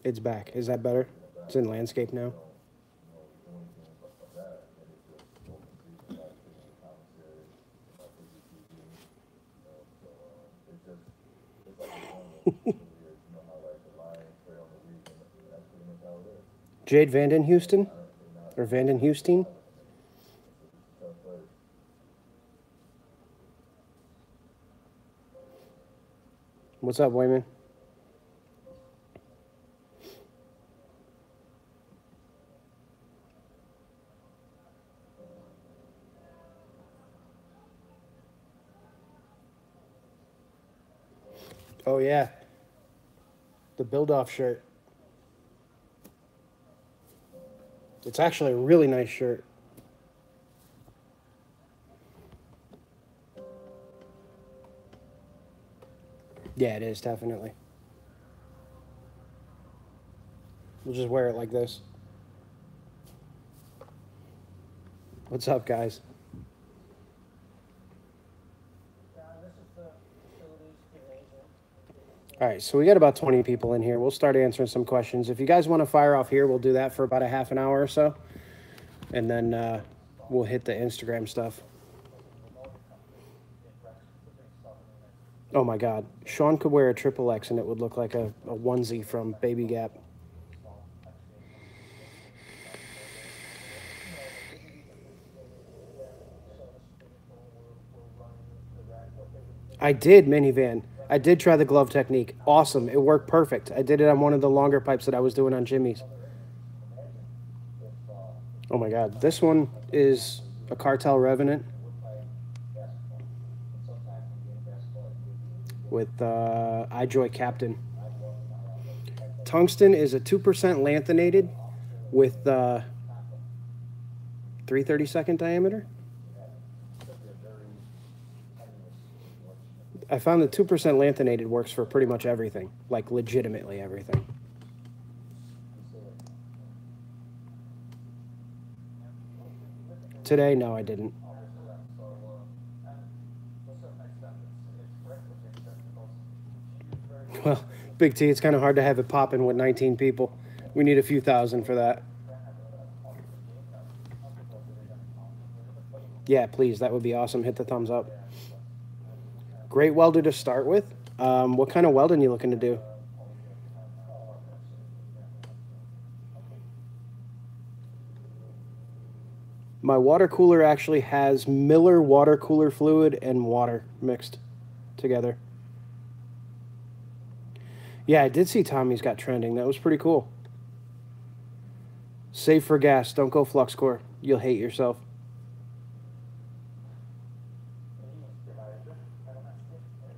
It's back. Is that better? It's in landscape now. Jade Vanden Houston? Or Vanden Houston? What's up, Wayman? Oh, yeah. The build-off shirt. It's actually a really nice shirt. Yeah, it is, definitely. We'll just wear it like this. What's up, guys? All right, so we got about 20 people in here. We'll start answering some questions. If you guys want to fire off here, we'll do that for about a half an hour or so. And then we'll hit the Instagram stuff. Oh, my God. Sean could wear a XXX and it would look like a onesie from Baby Gap. I did minivan. I did try the glove technique. Awesome. It worked perfect. I did it on one of the longer pipes that I was doing on Jimmy's. Oh my God. This one is a Cartel Revenant with iJoy Captain. Tungsten is a 2% lanthanated with 3/32 diameter. I found the 2% lanthanated works for pretty much everything, like legitimately everything. Today, no, I didn't. Well, Big T, it's kind of hard to have it popping with 19 people. We need a few thousand for that. Yeah, please, that would be awesome. Hit the thumbs up. Great welder to start with. What kind of welding are you looking to do? My water cooler actually has Miller water cooler fluid and water mixed together. Yeah, I did see Tommy's got trending. That was pretty cool. Save for gas. Don't go flux core. You'll hate yourself.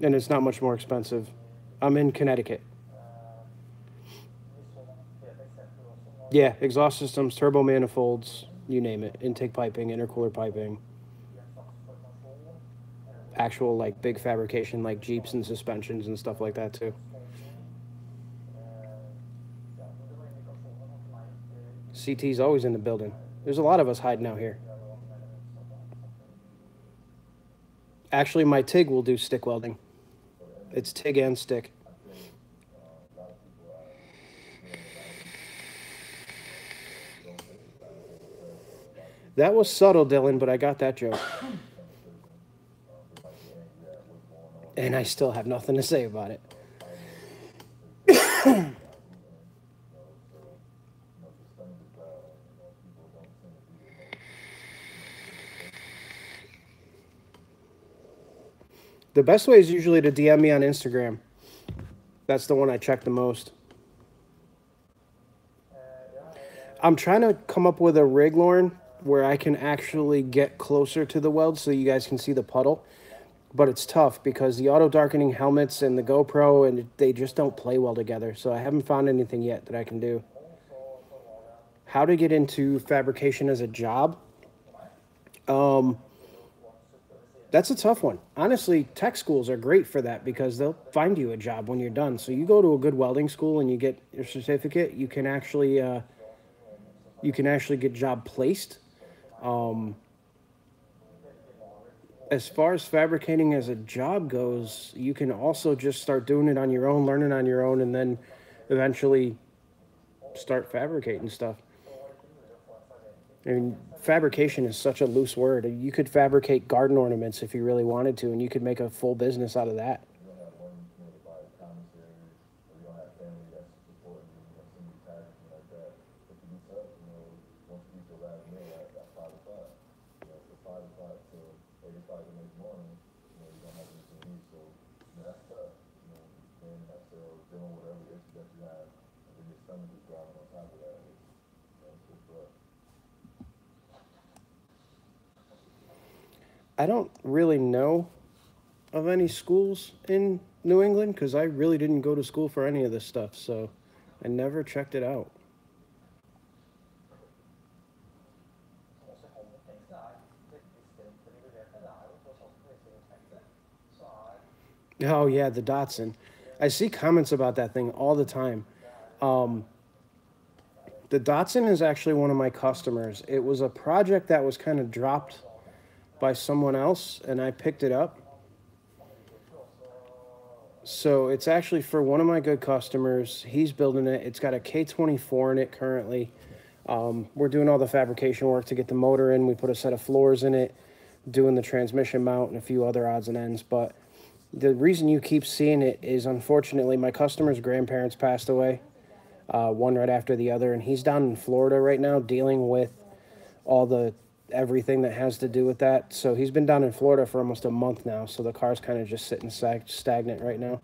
And it's not much more expensive. I'm in Connecticut. Yeah, exhaust systems, turbo manifolds, you name it. Intake piping, intercooler piping. Actual, like, big fabrication, like Jeeps and suspensions and stuff like that, too. CT's always in the building. There's a lot of us hiding out here. Actually, my TIG will do stick welding. It's TIG and stick. That was subtle, Dylan, but I got that joke. And I still have nothing to say about it. The best way is usually to DM me on Instagram. That's the one I check the most. I'm trying to come up with a rig, Lauren, where I can actually get closer to the weld so you guys can see the puddle. But it's tough because the auto darkening helmets and the GoPro, and they just don't play well together. So I haven't found anything yet that I can do. How to get into fabrication as a job? That's a tough one. Honestly, tech schools are great for that because they'll find you a job when you're done. So you go to a good welding school and you get your certificate, you can actually get job placed. Um, as far as fabricating as a job goes, you can also just start doing it on your own, learning on your own, and then eventually start fabricating stuff. I mean, fabrication is such a loose word. You could fabricate garden ornaments if you really wanted to, and you could make a full business out of that. I don't really know of any schools in New England because I really didn't go to school for any of this stuff, so I never checked it out. Oh yeah, the Datsun. I see comments about that thing all the time. Um, the Datsun is actually one of my customers. It was a project that was kind of dropped by someone else, and I picked it up. So it's actually for one of my good customers. He's building it. It's got a K24 in it currently. We're doing all the fabrication work to get the motor in. We put a set of floors in it, doing the transmission mount and a few other odds and ends. But the reason you keep seeing it is, unfortunately, my customer's grandparents passed away, one right after the other, and he's down in Florida right now dealing with all the everything that has to do with that. So he's been down in Florida for almost a month now, so the car's kind of just sitting stagnant right now.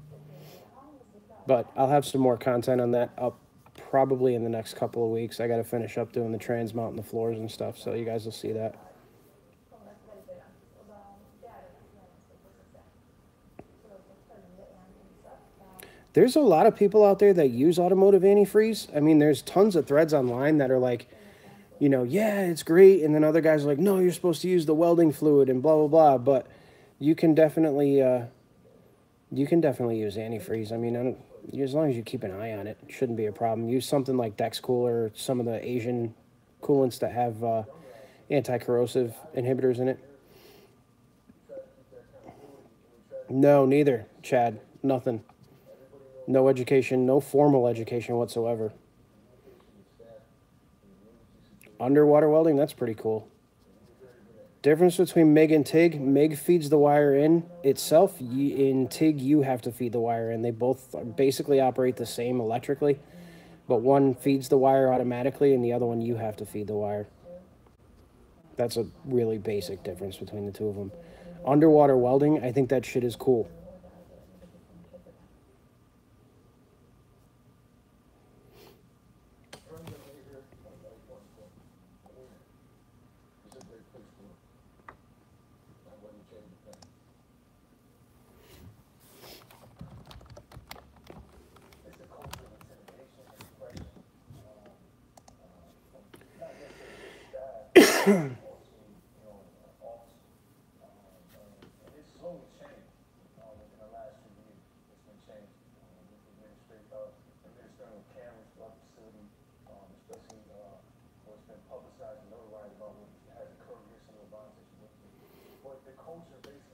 But I'll have some more content on that up probably in the next couple of weeks. I got to finish up doing the trans mount and the floors and stuff, so you guys will see that. There's a lot of people out there that use automotive antifreeze. I mean, there's tons of threads online that are like, you know, yeah, it's great. And then other guys are like, no, you're supposed to use the welding fluid and blah, blah, blah. But you can definitely use antifreeze. I mean, as long as you keep an eye on it, it shouldn't be a problem. Use something like Dex Cooler or some of the Asian coolants that have anti-corrosive inhibitors in it. No, neither, Chad. Nothing. No education, no formal education whatsoever. Underwater welding, that's pretty cool. Difference between MIG and TIG: MIG feeds the wire in itself. In TIG, you have to feed the wire in. They both basically operate the same electrically, but one feeds the wire automatically and the other one you have to feed the wire. That's a really basic difference between the two of them. Underwater welding, I think that shit is cool.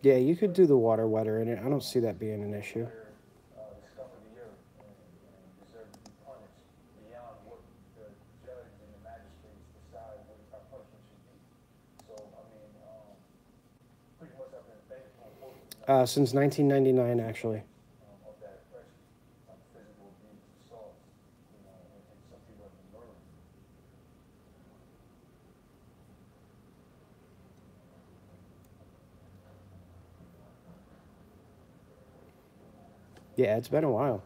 Yeah, you could do the water wetter in it. I don't see that being an issue. Since 1999, actually. Yeah, it's been a while.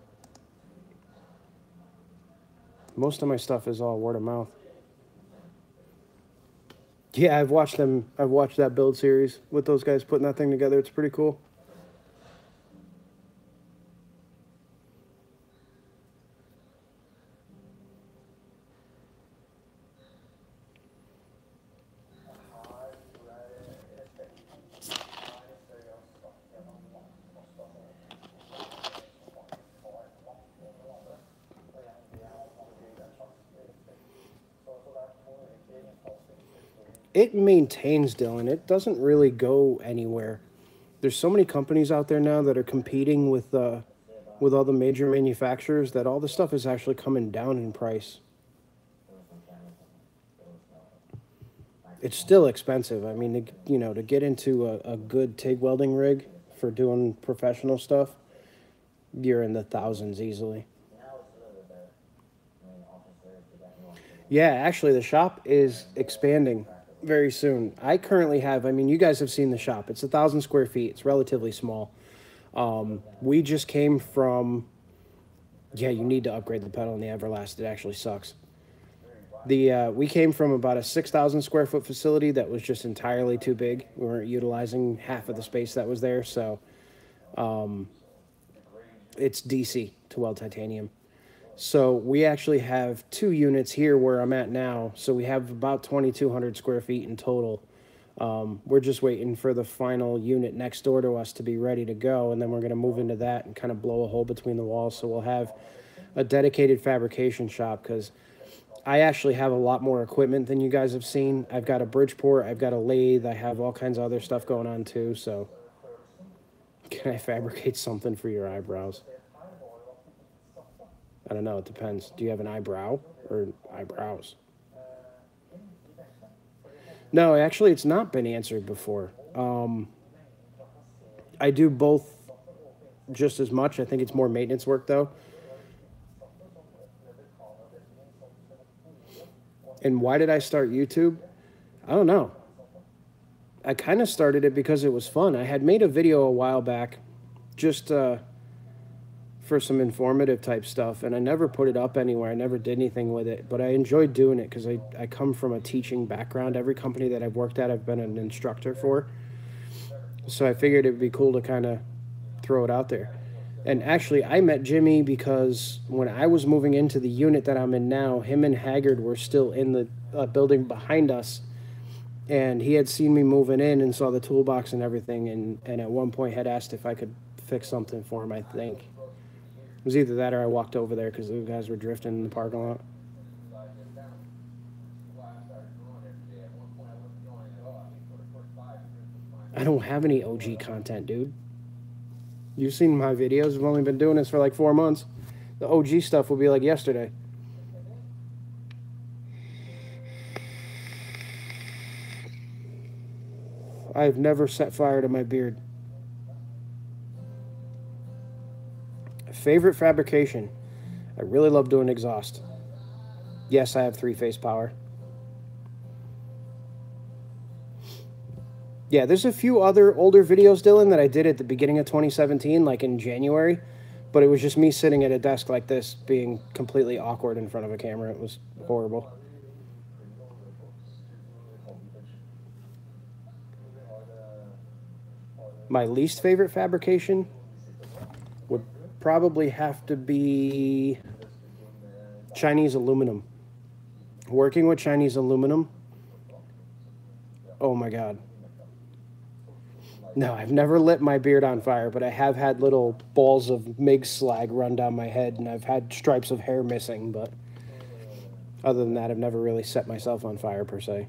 Most of my stuff is all word of mouth. Yeah, I've watched them. I've watched that build series with those guys putting that thing together. It's pretty cool. It maintains, Dylan. It doesn't really go anywhere. There's so many companies out there now that are competing with all the major manufacturers that all the stuff is actually coming down in price. It's still expensive. I mean, you know, to get into a good TIG welding rig for doing professional stuff, you're in the thousands easily. Yeah, actually, the shop is expanding very soon. I currently have, I mean, you guys have seen the shop. It's 1,000 square feet. It's relatively small. We just came from, yeah, you need to upgrade the pedal in the Everlast. It actually sucks. We came from about a 6,000 square foot facility that was just entirely too big. We weren't utilizing half of the space that was there, so it's DC to weld titanium. So we actually have 2 units here where I'm at now. So we have about 2,200 square feet in total. We're just waiting for the final unit next door to us to be ready to go, and then we're going to move into that and kind of blow a hole between the walls. So we'll have a dedicated fabrication shop, because I actually have a lot more equipment than you guys have seen. I've got a Bridgeport, I've got a lathe, I have all kinds of other stuff going on too. So can I fabricate something for your eyebrows? I don't know, it depends. Do you have an eyebrow or eyebrows? No, actually, it's not been answered before. I do both just as much. I think it's more maintenance work, though. And why did I start YouTube? I don't know. I kind of started it because it was fun. I had made a video a while back just for some informative type stuff, and I never put it up anywhere. I never did anything with it, but I enjoyed doing it because I come from a teaching background. Every company that I've worked at, I've been an instructor for. So I figured it would be cool to kind of throw it out there. And actually, I met Jimmy because when I was moving into the unit that I'm in now, him and Haggard were still in the building behind us. And he had seen me moving in and saw the toolbox and everything, and at one point had asked if I could fix something for him, I think. It was either that or I walked over there because the guys were drifting in the parking lot. I don't have any OG content, dude. You've seen my videos. I've only been doing this for like 4 months. The OG stuff will be like yesterday. I've never set fire to my beard. Favorite fabrication? I really love doing exhaust. Yes, I have 3-phase power. Yeah, there's a few other older videos, Dylan, that I did at the beginning of 2017, like in January. But it was just me sitting at a desk like this, being completely awkward in front of a camera. It was horrible. My least favorite fabrication would probably have to be Chinese aluminum. Working with Chinese aluminum, oh my God. No, I've never lit my beard on fire, but I have had little balls of MIG slag run down my head, and I've had stripes of hair missing, but other than that, I've never really set myself on fire, per se.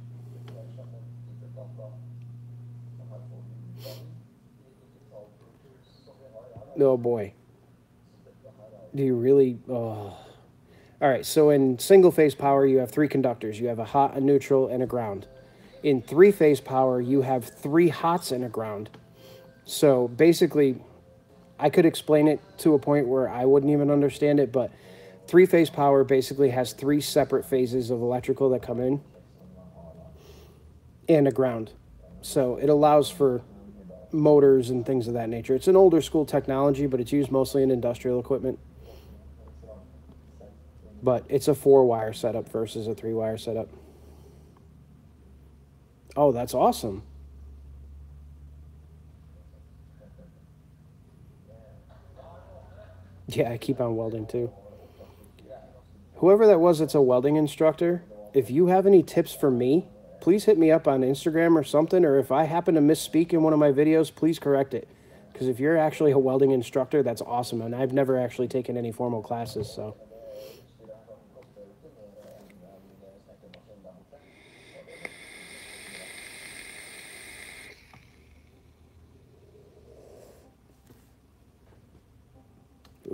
Oh, boy. Do you really... Oh. All right, so in single-phase power, you have 3 conductors. You have a hot, a neutral, and a ground. In 3-phase power, you have 3 hots and a ground. So basically, I could explain it to a point where I wouldn't even understand it, but 3-phase power basically has 3 separate phases of electrical that come in and a ground. So it allows for motors and things of that nature. It's an older school technology, but it's used mostly in industrial equipment. But it's a 4-wire setup versus a 3-wire setup. Oh, that's awesome. Yeah, I keep on welding too. Whoever that was that's a welding instructor, if you have any tips for me, please hit me up on Instagram or something, or if I happen to misspeak in one of my videos, please correct it. Because if you're actually a welding instructor, that's awesome, and I've never actually taken any formal classes, so...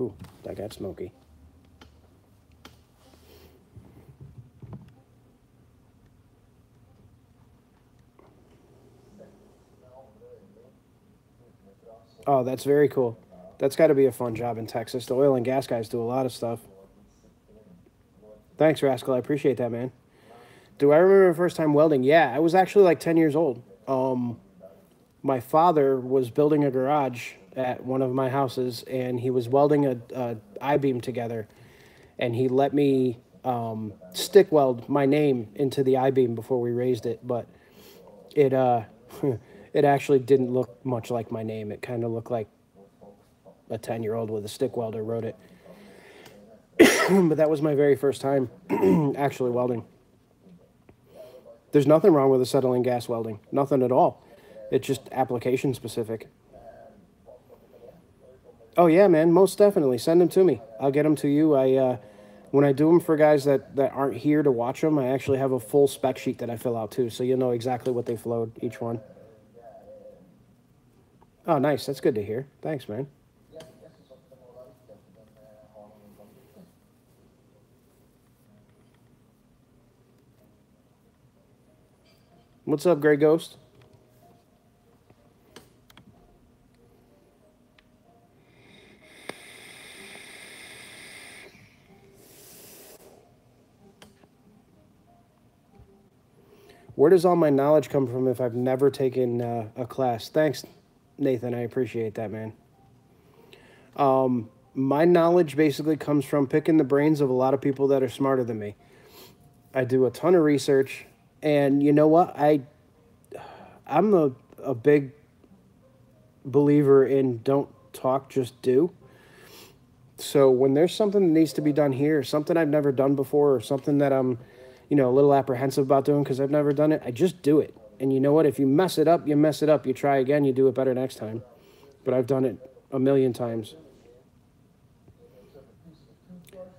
Ooh, that got smoky. Oh, that's very cool. That's got to be a fun job in Texas. The oil and gas guys do a lot of stuff. Thanks, Rascal. I appreciate that, man. Do I remember the first time welding? Yeah, I was actually like 10 years old. My father was building a garage at one of my houses, and he was welding a I-beam together, and he let me stick weld my name into the I-beam before we raised it, but it it actually didn't look much like my name. It kind of looked like a 10-year-old with a stick welder wrote it. But that was my very first time actually welding. There's nothing wrong with acetylene gas welding. Nothing at all. It's just application specific. Oh yeah, man, most definitely. Send them to me. I'll get them to you. When I do them for guys that aren't here to watch them, I actually have a full spec sheet that I fill out too, so you'll know exactly what they flowed, each one. Oh, nice. That's good to hear. Thanks, man. What's up, Gray Ghost? Where does all my knowledge come from if I've never taken a class? Thanks, Nathan. I appreciate that, man. My knowledge basically comes from picking the brains of a lot of people that are smarter than me. I do a ton of research, and you know what? I'm a big believer in don't talk, just do. So when there's something that needs to be done here, something I've never done before, or something that I'm, a little apprehensive about doing because I've never done it, I just do it. And you know what? If you mess it up, you mess it up. You try again, you do it better next time. But I've done it a million times.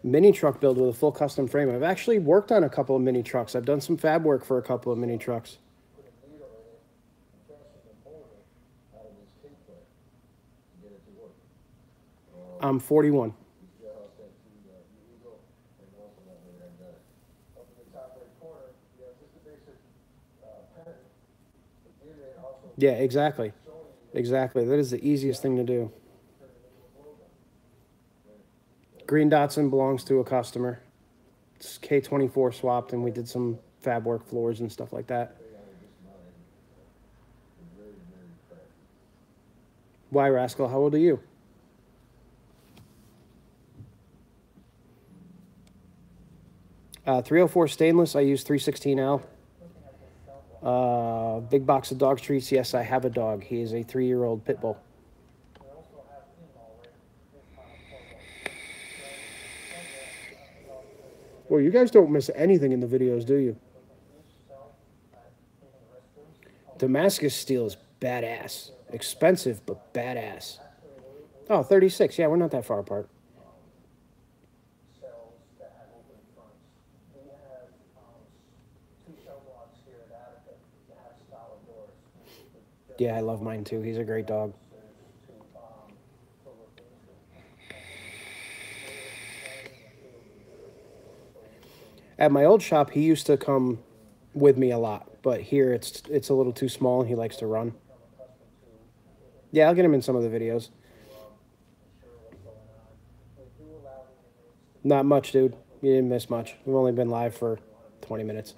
Mini truck build with a full custom frame. I've actually worked on a couple of mini trucks. I've done some fab work for a couple of mini trucks. I'm 41. Yeah, exactly. Exactly. That is the easiest thing to do. Green Dotson belongs to a customer. It's K24 swapped, and we did some fab work floors and stuff like that. Why, Rascal? How old are you? Uh, 304 stainless. I use 316L. Big box of dog treats. Yes, I have a dog. He is a 3-year-old pit bull. Well, you guys don't miss anything in the videos, do you? Damascus steel is badass. Expensive, but badass. Oh, 36. Yeah, we're not that far apart. Yeah, I love mine too. He's a great dog. At my old shop, he used to come with me a lot, but here it's a little too small and he likes to run. Yeah, I'll get him in some of the videos. Not much, dude. You didn't miss much. We've only been live for 20 minutes.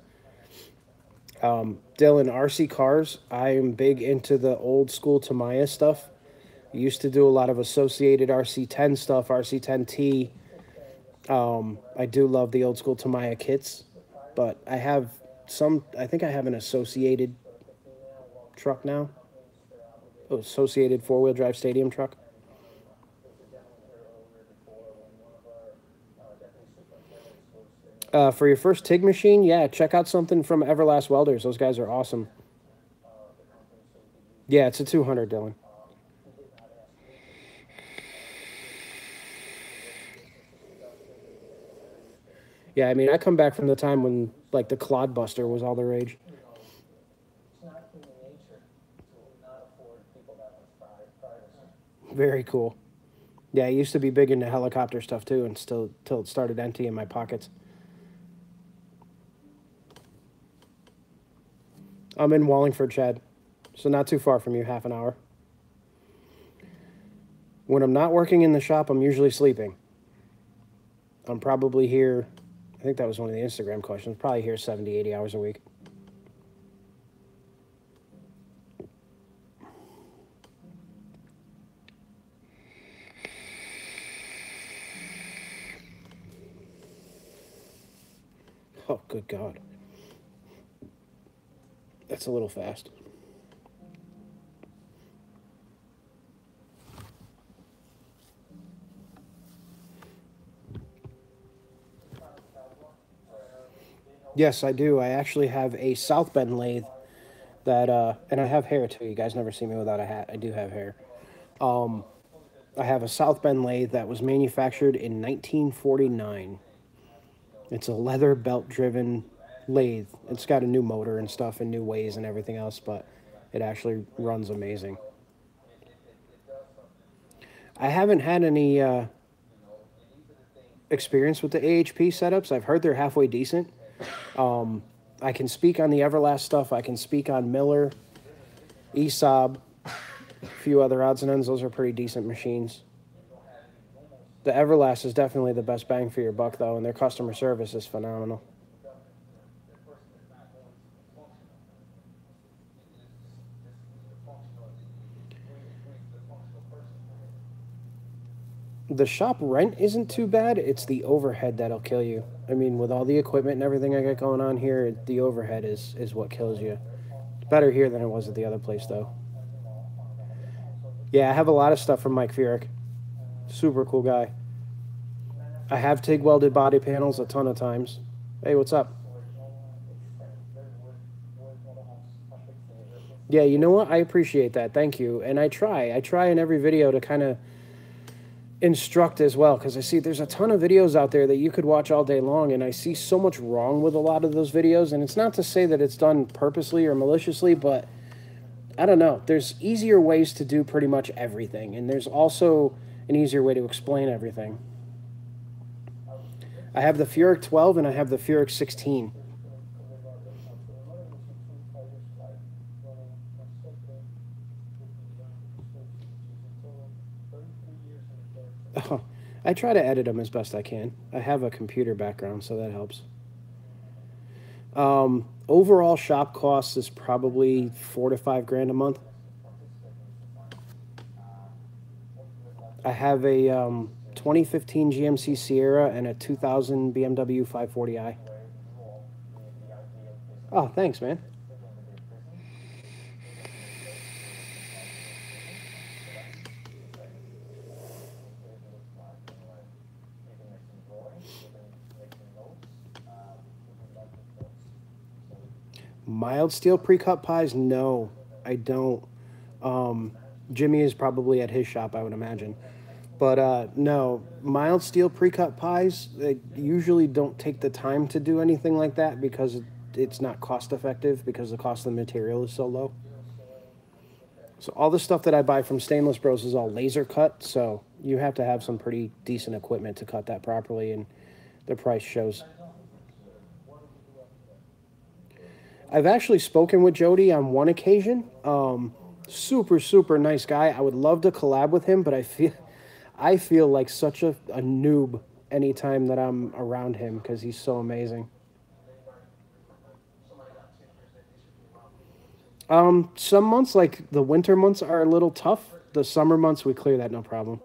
Dylan, RC cars. I am big into the old school Tamiya stuff. I used to do a lot of associated RC10 stuff, RC10T. I do love the old school Tamiya kits, but I think I have an associated truck now. Associated four-wheel drive stadium truck. For your first TIG machine, yeah, check out something from Everlast Welders. Those guys are awesome. Yeah, it's a 200, Dylan. Yeah, I mean, I come back from the time when, like, the Clodbuster was all the rage. Very cool. Yeah, I used to be big into helicopter stuff too, and still till it started emptying my pockets. I'm in Wallingford, Chad, so not too far from you, half an hour. When I'm not working in the shop, I'm usually sleeping. I'm probably here, I think that was one of the Instagram questions, probably here 70, 80 hours a week. Oh, good God. That's a little fast. Yes, I do. I actually have a South Bend lathe that, and I have hair too. You guys never see me without a hat. I do have hair. I have a South Bend lathe that was manufactured in 1949. It's a leather belt driven lathe. It's got a new motor and stuff and new ways and everything else, but it actually runs amazing. I haven't had any experience with the AHP setups. I've heard they're halfway decent. I can speak on the Everlast stuff. I can speak on Miller, ESAB, a few other odds and ends. Those are pretty decent machines. The Everlast is definitely the best bang for your buck, though, and their customer service is phenomenal. The shop rent isn't too bad. It's the overhead that'll kill you. I mean, with all the equipment and everything I got going on here, the overhead is what kills you. It's better here than it was at the other place, though. Yeah, I have a lot of stuff from Mike Furyk. Super cool guy. I have TIG welded body panels a ton of times. Hey, what's up? Yeah, you know what? I appreciate that. Thank you. And I try. I try in every video to kind of instruct as well, because I see there's a ton of videos out there that you could watch all day long, and I see so much wrong with a lot of those videos. And it's not to say that it's done purposely or maliciously, but I don't know. There's easier ways to do pretty much everything, and there's also an easier way to explain everything. I have the Furyk 12 and I have the Furyk 16. Oh, I try to edit them as best I can. I have a computer background, so that helps. Overall shop costs is probably $4 to $5 grand a month. I have a 2015 GMC Sierra and a 2000 BMW 540i. Oh, thanks, man. Mild steel pre-cut pies? No, I don't. Jimmy is probably at his shop, I would imagine. But no, mild steel pre-cut pies, they usually don't take the time to do anything like that because it's not cost effective because the cost of the material is so low. So all the stuff that I buy from Stainless Bros is all laser cut, so you have to have some pretty decent equipment to cut that properly, and the price shows. I've actually spoken with Jody on one occasion. Super nice guy. I would love to collab with him, but I feel like such a noob anytime that I'm around him because he's so amazing. Some months, like the winter months, are a little tough. The summer months, we clear that no problem.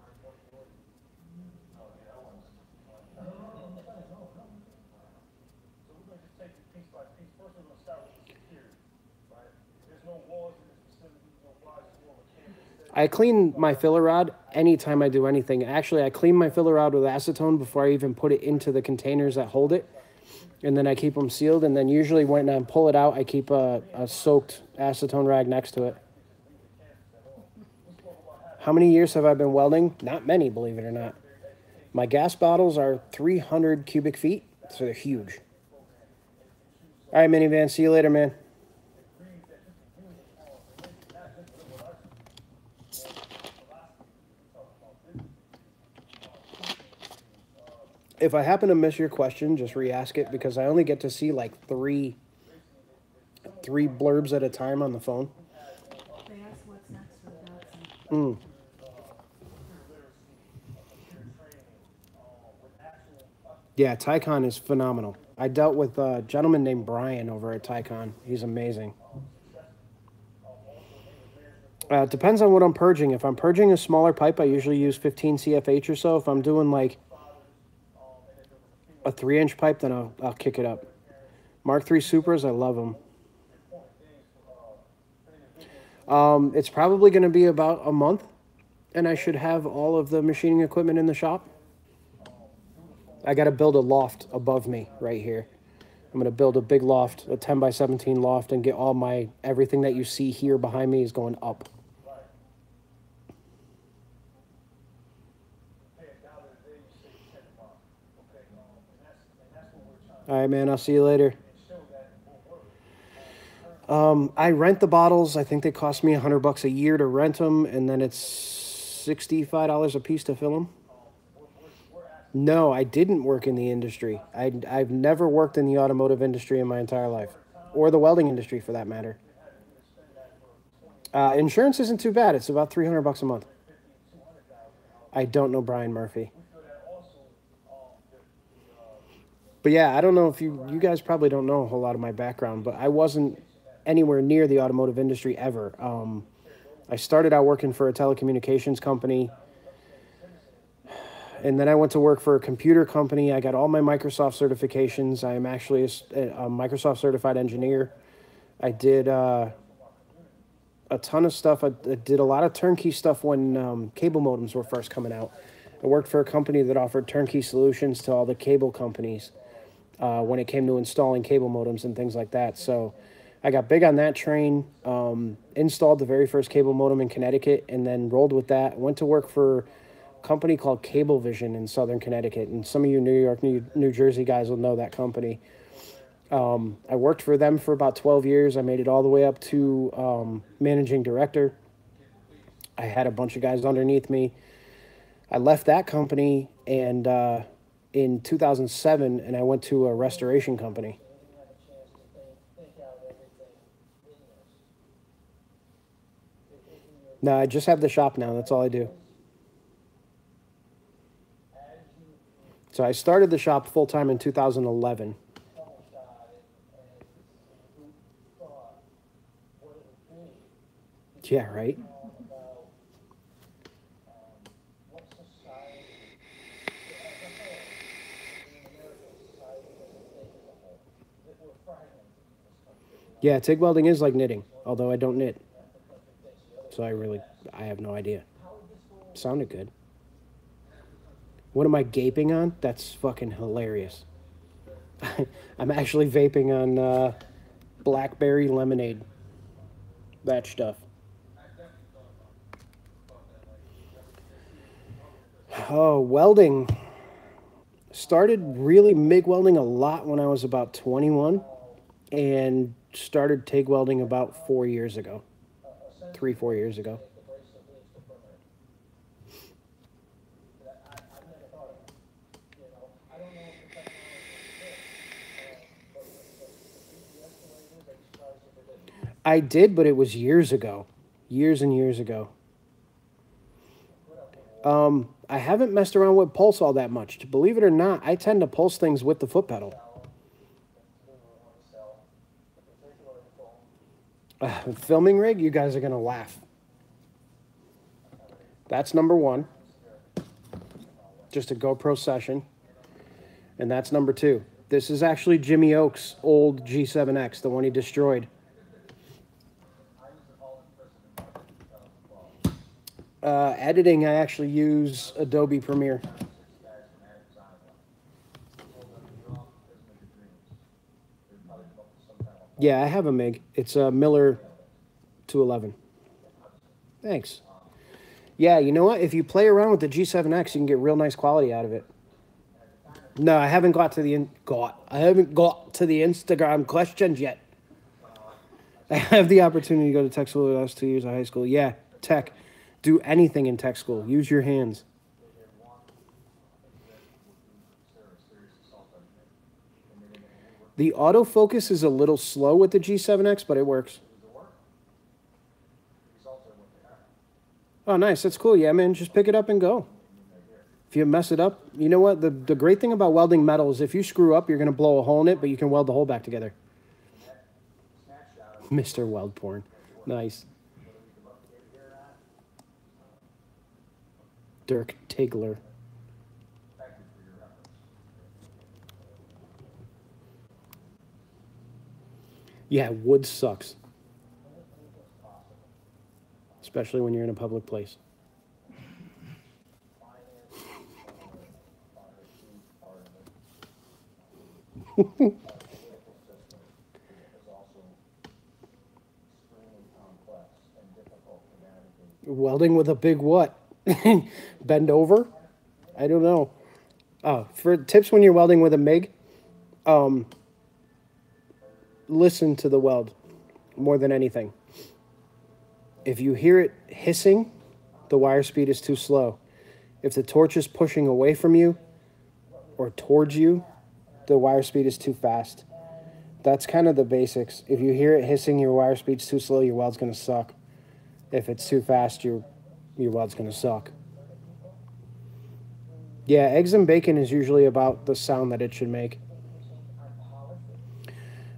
I clean my filler rod anytime I do anything. Actually, I clean my filler rod with acetone before I even put it into the containers that hold it. And then I keep them sealed. And then usually when I pull it out, I keep a soaked acetone rag next to it. How many years have I been welding? Not many, believe it or not. My gas bottles are 300 cubic feet, so they're huge. All right, minivan, see you later, man. If I happen to miss your question, just re-ask it because I only get to see like three blurbs at a time on the phone. They asked what's next for the Datsun. Mm. Yeah, Tycon is phenomenal. I dealt with a gentleman named Brian over at Tycon. He's amazing. It depends on what I'm purging. If I'm purging a smaller pipe, I usually use 15 CFH or so. If I'm doing like a 3-inch pipe, then I'll kick it up. Mark III Supras, I love them. It's probably going to be about a month, and I should have all of the machining equipment in the shop. I got to build a loft above me right here. I'm going to build a big loft, a 10 by 17 loft, and get all my, everything that you see here behind me is going up. All right, man, I'll see you later. I rent the bottles. I think they cost me $100 a year to rent them, and then it's $65 a piece to fill them. No, I didn't work in the industry. I've never worked in the automotive industry in my entire life, or the welding industry for that matter. Insurance isn't too bad. It's about $300 a month. I don't know Brian Murphy. But yeah, I don't know if you guys probably don't know a whole lot of my background, but I wasn't anywhere near the automotive industry ever. I started out working for a telecommunications company, and then I went to work for a computer company. I got all my Microsoft certifications. I am actually a Microsoft certified engineer. I did a ton of stuff. I did a lot of turnkey stuff when cable modems were first coming out. I worked for a company that offered turnkey solutions to all the cable companies when it came to installing cable modems and things like that. So I got big on that train, installed the very first cable modem in Connecticut, and then rolled with that. Went to work for a company called Cablevision in Southern Connecticut, and some of you New York, New Jersey guys will know that company. I worked for them for about 12 years. I made it all the way up to managing director. I had a bunch of guys underneath me. I left that company and in 2007, and I went to a restoration company. No, I just have the shop now. That's all I do. So I started the shop full-time in 2011. Yeah, right? Yeah, TIG welding is like knitting, although I don't knit. So I have no idea. Sounded good. What am I gaping on? That's fucking hilarious. I'm actually vaping on blackberry lemonade. That stuff. Oh, welding. Started really MIG welding a lot when I was about 21 and started TIG welding about 4 years ago. 3-4 years ago. I did, but it was years ago. Years and years ago. I haven't messed around with pulse all that much. Believe it or not, I tend to pulse things with the foot pedal. Filming rig, you guys are going to laugh. That's number one. Just a GoPro session. And that's number two. This is actually Jimmy Oak's old G7X, the one he destroyed. Editing, I actually use Adobe Premiere. Yeah, I have a MIG. It's a Miller 211. Thanks. Yeah, you know what? If you play around with the G7X, you can get real nice quality out of it. No, I haven't got to the Instagram questions yet. I have the opportunity to go to tech school the last 2 years of high school. Yeah, tech. Do anything in tech school. Use your hands. The autofocus is a little slow with the G7X, but it works. Oh, nice. That's cool. Yeah, man. Just pick it up and go. If you mess it up, you know what? The great thing about welding metal is if you screw up, you're going to blow a hole in it, but you can weld the hole back together. Mr. Weld Porn. Nice. Dirk Tigler. Yeah, wood sucks. Especially when you're in a public place. Welding with a big what? Bend over? I don't know. Oh, for tips when you're welding with a MIG, listen to the weld more than anything. If you hear it hissing, the wire speed is too slow. If the torch is pushing away from you or towards you, the wire speed is too fast. That's kind of the basics. If you hear it hissing, your wire speed's too slow, your weld's going to suck. If it's too fast, your weld's going to suck. Yeah, eggs and bacon is usually about the sound that it should make.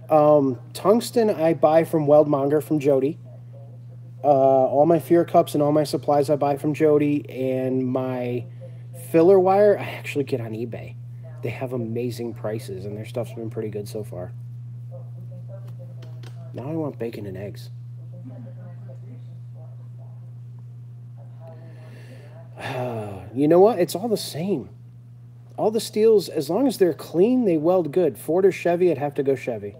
Tungsten I buy from Weldmonger from Jody. All my fear cups and all my supplies I buy from Jody, and my filler wire I actually get on eBay. They have amazing prices, and their stuff's been pretty good so far. Now I want bacon and eggs. You know what? It's all the same. All the steels, as long as they're clean, they weld good. Ford or Chevy, I'd have to go Chevy.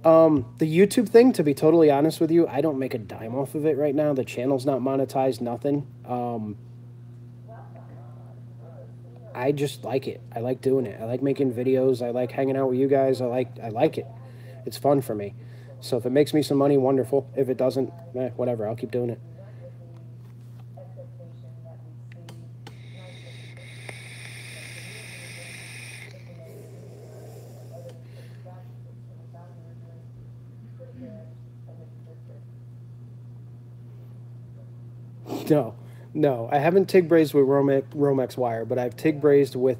The YouTube thing, to be totally honest with you, I don't make a dime off of it right now. The channel's not monetized, nothing. I just like it. I like doing it. I like making videos. I like hanging out with you guys. I like it. It's fun for me. So if it makes me some money, wonderful. If it doesn't, whatever. I'll keep doing it. No, I haven't TIG brazed with Romex wire, but I've TIG brazed with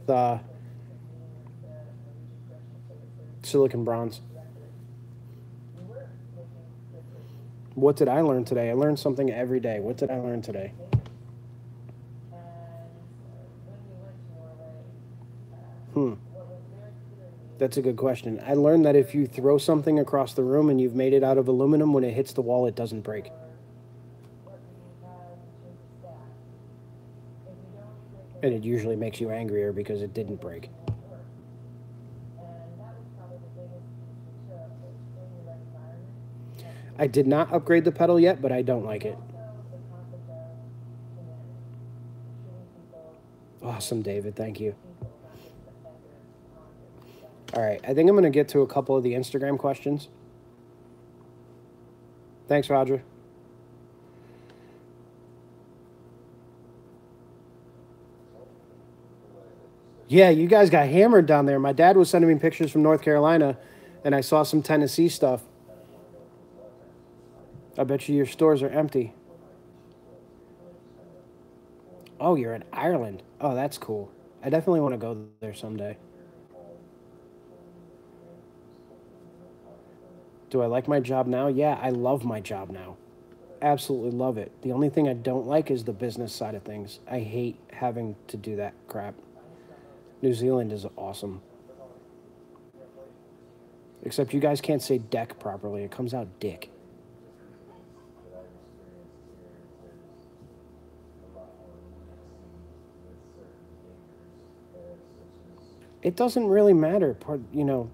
silicon bronze. What did I learn today? I learned something every day. What did I learn today? That's a good question. I learned that if you throw something across the room and you've made it out of aluminum, when it hits the wall, it doesn't break. And it usually makes you angrier because it didn't break. I did not upgrade the pedal yet, but I don't like it. Awesome, David. Thank you. All right, I think I'm going to get to a couple of the Instagram questions. Thanks, Roger. Yeah, you guys got hammered down there. My dad was sending me pictures from North Carolina, and I saw some Tennessee stuff. I bet you your stores are empty. Oh, you're in Ireland. Oh, that's cool. I definitely want to go there someday. Do I like my job now? Yeah, I love my job now. Absolutely love it. The only thing I don't like is the business side of things. I hate having to do that crap. New Zealand is awesome. Except you guys can't say deck properly. It comes out dick. It doesn't really matter. You know,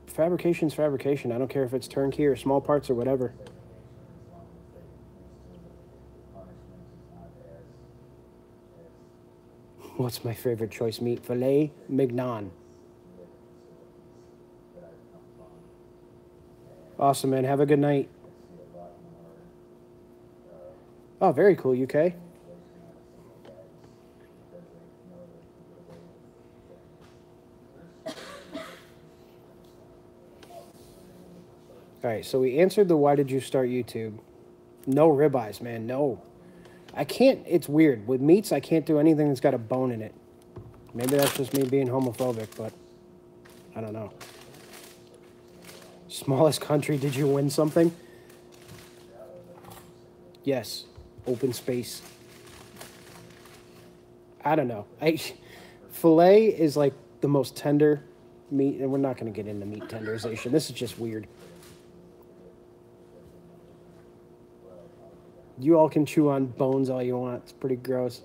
fabrication's fabrication. I don't care if it's turnkey or small parts or whatever. What's my favorite choice meat? Filet mignon. Awesome, man. Have a good night. Oh, very cool, UK. All right, so we answered the why did you start YouTube? No ribeyes, man, no. I can't, it's weird. With meats, I can't do anything that's got a bone in it. Maybe that's just me being homophobic, but I don't know. Smallest country, did you win something? Yes, open space. I don't know. Filet is like the most tender meat, and we're not going to get into meat tenderization. This is just weird. You all can chew on bones all you want. It's pretty gross.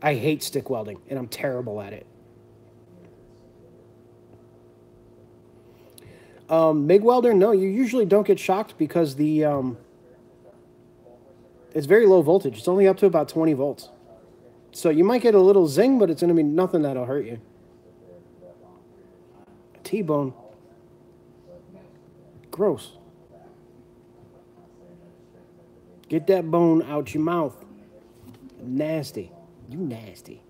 I hate stick welding, and I'm terrible at it. MIG welder, no, you usually don't get shocked because the it's very low voltage. It's only up to about 20 volts. So you might get a little zing, but it's going to be nothing that'll hurt you. A T-bone. Gross. Get that bone out your mouth. Nasty. You nasty.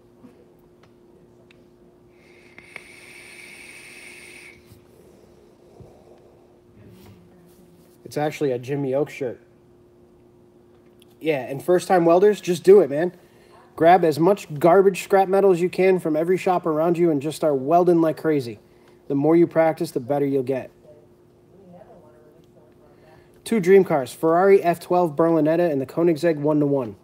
It's actually a Jimmy Oak shirt. Yeah, and first-time welders, just do it, man. Grab as much garbage scrap metal as you can from every shop around you and just start welding like crazy. The more you practice, the better you'll get. 2 dream cars, Ferrari F12 Berlinetta and the Koenigsegg 1-to-1.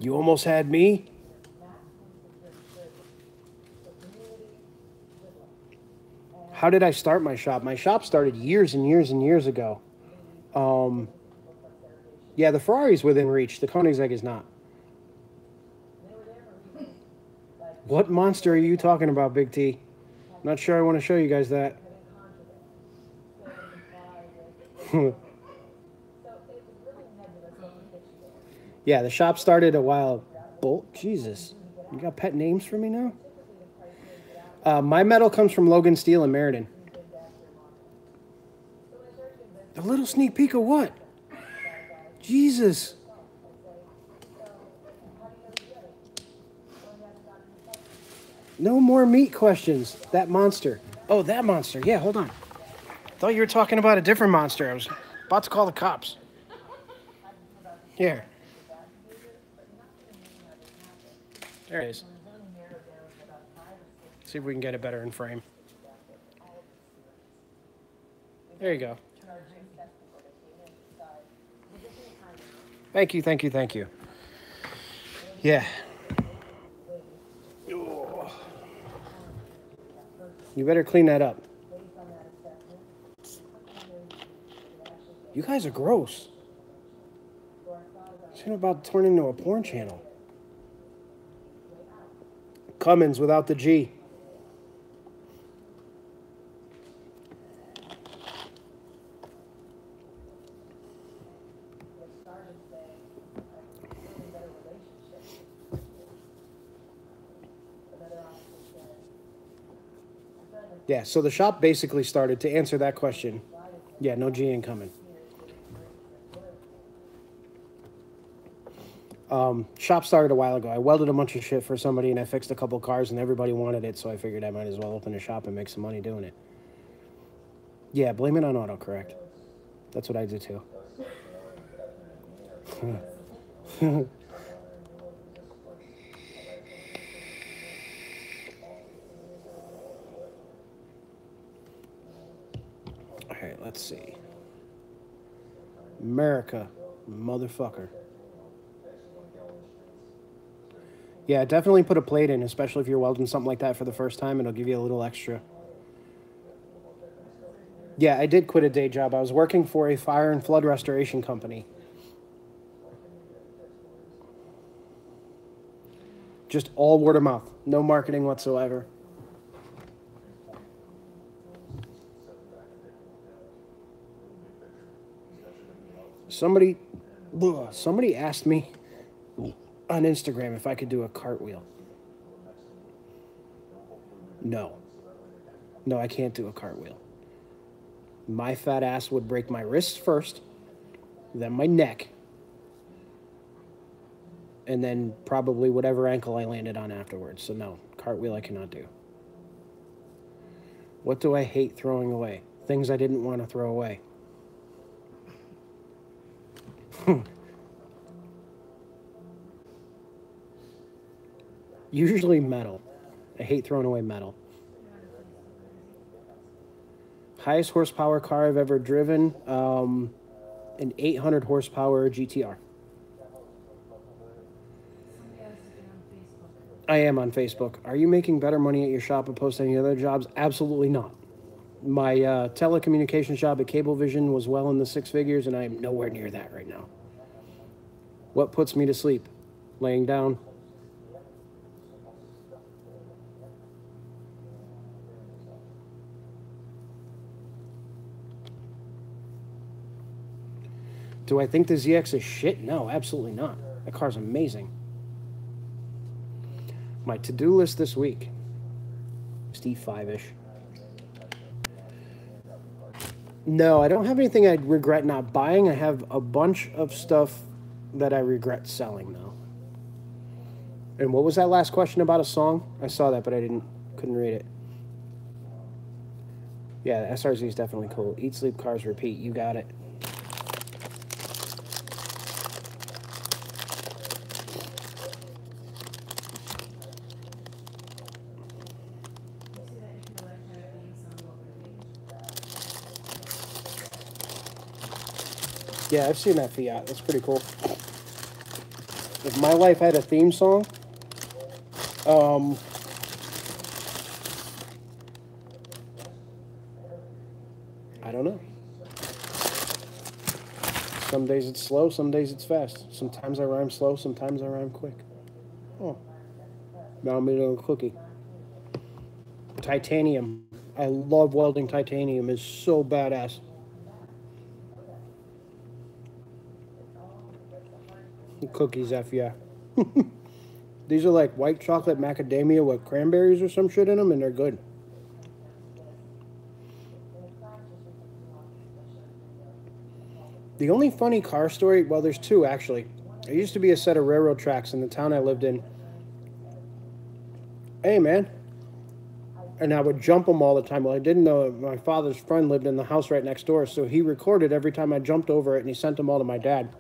You almost had me. How did I start my shop? My shop started years and years and years ago. Yeah, the Ferrari's within reach. The Koenigsegg is not. What monster are you talking about, Big T? Not sure I want to show you guys that. Yeah, the shop started a while. Jesus, you got pet names for me now? My metal comes from Logan Steel in Meriden. A little sneak peek of what? Jesus. No more meat questions. That monster. Oh, that monster. Yeah, hold on. I thought you were talking about a different monster. I was about to call the cops. Here. There it is. See if we can get it better in frame. There you go. Thank you, thank you, thank you. Yeah. Oh. You better clean that up. You guys are gross. It's about to turn into a porn channel. Cummins without the G. Yeah, so the shop basically started, to answer that question. Yeah, no G incoming. Shop started a while ago. I welded a bunch of shit for somebody and I fixed a couple cars and everybody wanted it, so I figured I might as well open a shop and make some money doing it. Yeah, blame it on autocorrect. That's what I do too. Alright, let's see. America, motherfucker. Yeah, definitely put a plate in, especially if you're welding something like that for the first time. It'll give you a little extra. Yeah, I did quit a day job. I was working for a fire and flood restoration company. Just all word of mouth. No marketing whatsoever. Somebody asked me on Instagram if I could do a cartwheel. No. No, I can't do a cartwheel. My fat ass would break my wrists first, then my neck, and then probably whatever ankle I landed on afterwards. So no, cartwheel I cannot do. What do I hate throwing away? Things I didn't want to throw away. Usually metal. I hate throwing away metal. Highest horsepower car I've ever driven, an 800 horsepower GTR. I am on Facebook. Are you making better money at your shop opposed to any other jobs? Absolutely not. My telecommunications job at Cablevision was well in the six figures, and I am nowhere near that right now. What puts me to sleep? Laying down. Do I think the ZX is shit? No, absolutely not. That car's amazing. My to-do list this week. 65-ish. No, I don't have anything I regret not buying. I have a bunch of stuff that I regret selling, though. And what was that last question about a song? I saw that, but I couldn't read it. Yeah, the SRZ is definitely cool. Eat, sleep, cars, repeat. You got it. Yeah, I've seen that Fiat. That's pretty cool. If my life had a theme song, I don't know. Some days it's slow, some days it's fast. Sometimes I rhyme slow, sometimes I rhyme quick. Oh. Now I'm eating a cookie. Titanium. I love welding titanium. It's so badass. Cookies, F yeah. These are like white chocolate macadamia with cranberries or some shit in them, and they're good. The only funny car story, well, there's two actually. There used to be a set of railroad tracks in the town I lived in. Hey, man. And I would jump them all the time. Well, I didn't know my father's friend lived in the house right next door, so he recorded every time I jumped over it, and he sent them all to my dad.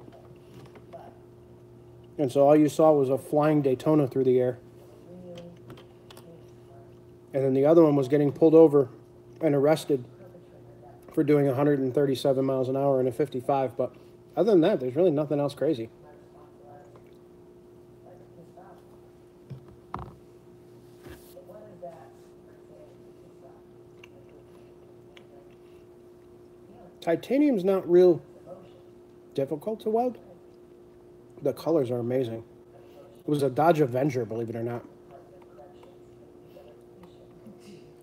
And so all you saw was a flying Daytona through the air. And then the other one was getting pulled over and arrested for doing 137 miles an hour in a 55. But other than that, there's really nothing else crazy. Titanium's not real difficult to weld. The colors are amazing. It was a Dodge Avenger, believe it or not.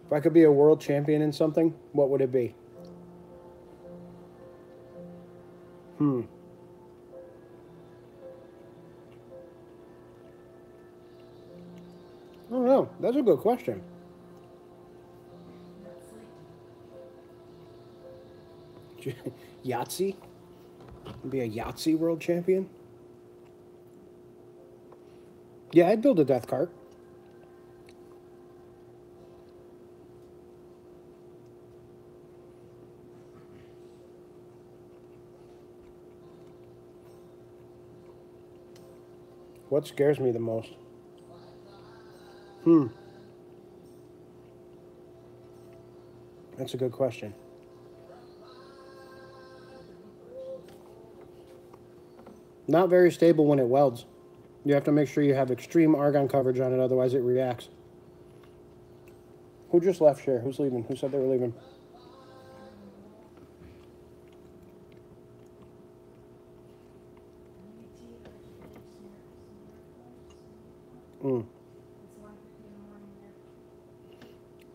If I could be a world champion in something, what would it be? I don't know. That's a good question. Yahtzee? Be a Yahtzee world champion? Yeah, I'd build a death cart. What scares me the most? That's a good question. Not very stable when it welds. You have to make sure you have extreme argon coverage on it, otherwise it reacts. Who just left here? Who's leaving? Who said they were leaving?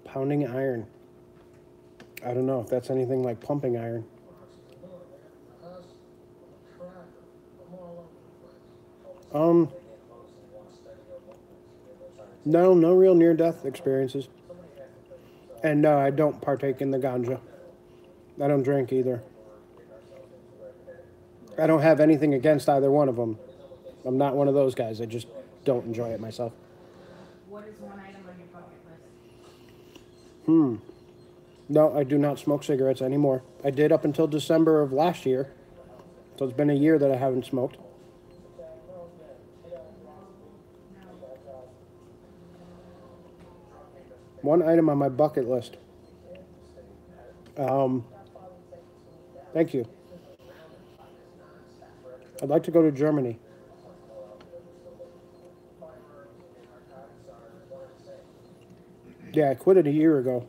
Pounding iron. I don't know if that's anything like pumping iron. No real near-death experiences. And no, I don't partake in the ganja. I don't drink either. I don't have anything against either one of them. I'm not one of those guys. I just don't enjoy it myself. What is one item on your bucket list? No, I do not smoke cigarettes anymore. I did up until December of last year. So it's been a year that I haven't smoked. One item on my bucket list. Thank you. I'd like to go to Germany. Yeah, I quit it a year ago.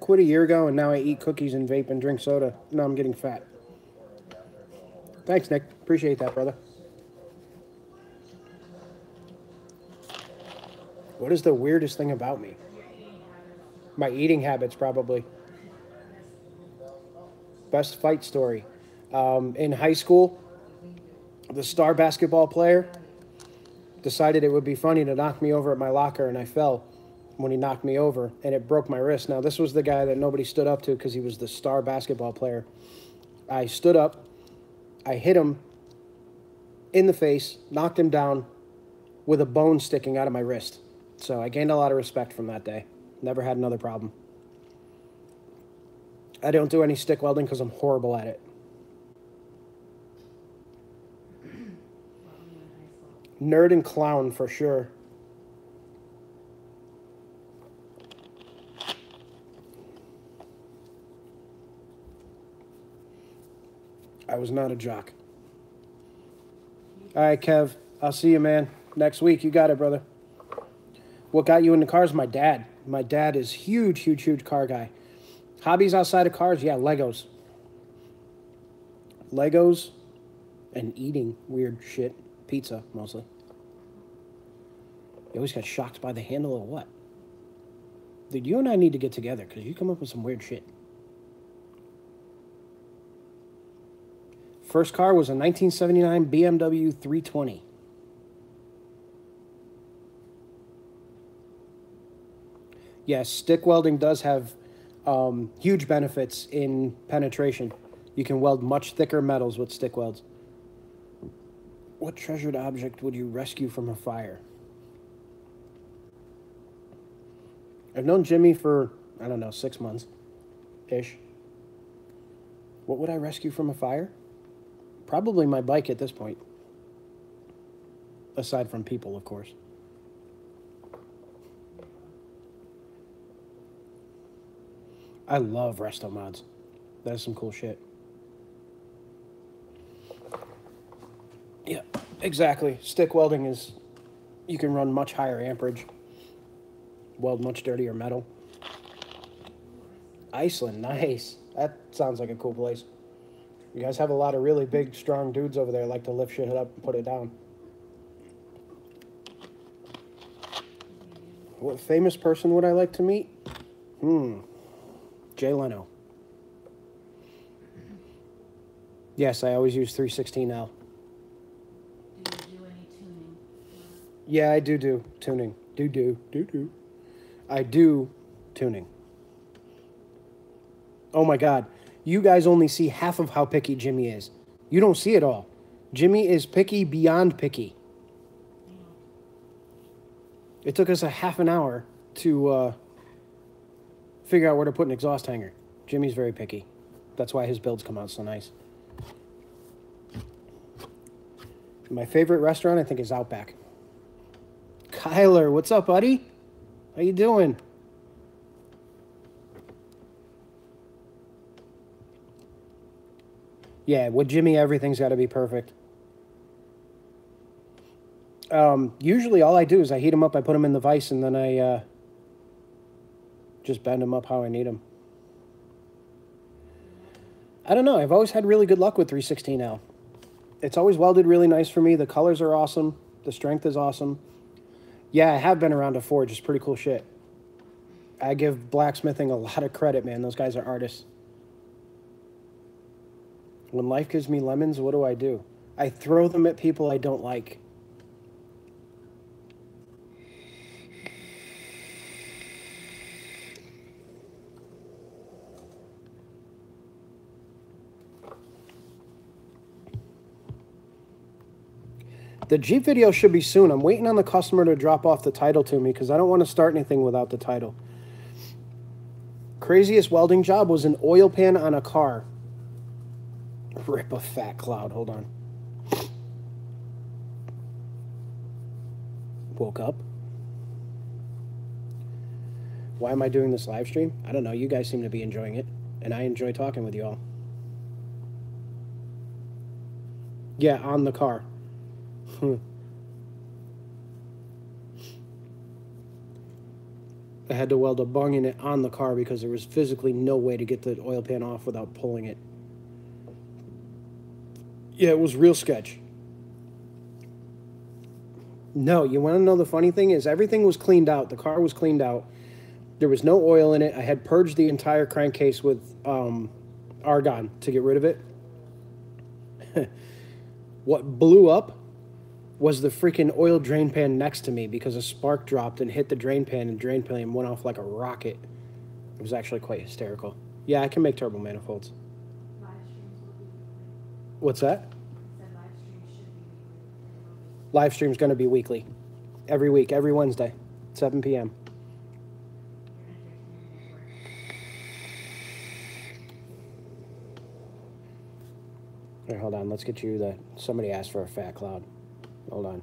Quit a year ago, and now I eat cookies and vape and drink soda. Now I'm getting fat. Thanks, Nick. Appreciate that, brother. What is the weirdest thing about me? My eating habits, probably. Best fight story. In high school, the star basketball player decided it would be funny to knock me over at my locker, and I fell when he knocked me over, and it broke my wrist. Now, this was the guy that nobody stood up to because he was the star basketball player. I stood up, I hit him in the face, knocked him down with a bone sticking out of my wrist. So I gained a lot of respect from that day. Never had another problem. I don't do any stick welding because I'm horrible at it. Nerd and clown for sure. I was not a jock. All right, Kev. I'll see you, man. Next week. You got it, brother. What got you into cars? My dad. My dad is huge, huge, huge car guy. Hobbies outside of cars? Yeah, Legos. Legos and eating weird shit. Pizza, mostly. You always got shocked by the handle or what? Dude, you and I need to get together because you come up with some weird shit. First car was a 1979 BMW 320. Yes, stick welding does have huge benefits in penetration. You can weld much thicker metals with stick welds. What treasured object would you rescue from a fire? I've known Jimmy for, I don't know, 6 months-ish. What would I rescue from a fire? Probably my bike at this point. Aside from people, of course. I love resto mods. That's some cool shit. Yeah, exactly. Stick welding is, you can run much higher amperage. Weld much dirtier metal. Iceland, nice. That sounds like a cool place. You guys have a lot of really big, strong dudes over there like to lift shit up and put it down. What famous person would I like to meet? Jay Leno. Yes, I always use 316L. Do you do any tuning? Yeah, I do tuning. Do. I do tuning. Oh my God. You guys only see half of how picky Jimmy is. You don't see it all. Jimmy is picky beyond picky. It took us a half an hour to figure out where to put an exhaust hanger. Jimmy's very picky. That's why his builds come out so nice. My favorite restaurant, I think, is Outback. Kyler, what's up, buddy? How you doing? Yeah, with Jimmy, everything's got to be perfect. Usually all I do is I heat them up, I put them in the vise, and then I just bend them up how I need them. I don't know. I've always had really good luck with 316L. It's always welded really nice for me. The colors are awesome. The strength is awesome. Yeah, I have been around a forge. It's pretty cool shit. I give blacksmithing a lot of credit, man. Those guys are artists. When life gives me lemons, what do? I throw them at people I don't like. The Jeep video should be soon. I'm waiting on the customer to drop off the title to me because I don't want to start anything without the title. Craziest welding job was an oil pan on a car. Rip a fat cloud. Hold on. Woke up. Why am I doing this live stream? I don't know. You guys seem to be enjoying it. And I enjoy talking with you all. Yeah, on the car. I had to weld a bung in it on the car because there was physically no way to get the oil pan off without pulling it. Yeah, it was real sketch. No, you want to know the funny thing is everything was cleaned out. The car was cleaned out. There was no oil in it. I had purged the entire crankcase with argon to get rid of it. What blew up was the freaking oil drain pan next to me because a spark dropped and hit the drain pan, and drain pan went off like a rocket. It was actually quite hysterical. Yeah, I can make turbo manifolds. Live streams will be. What's that? Said live streams should be weekly. Live stream's going to be weekly. Every week, every Wednesday, 7 p.m. Here, hold on. Let's get you the... Somebody asked for a fat cloud. Hold on.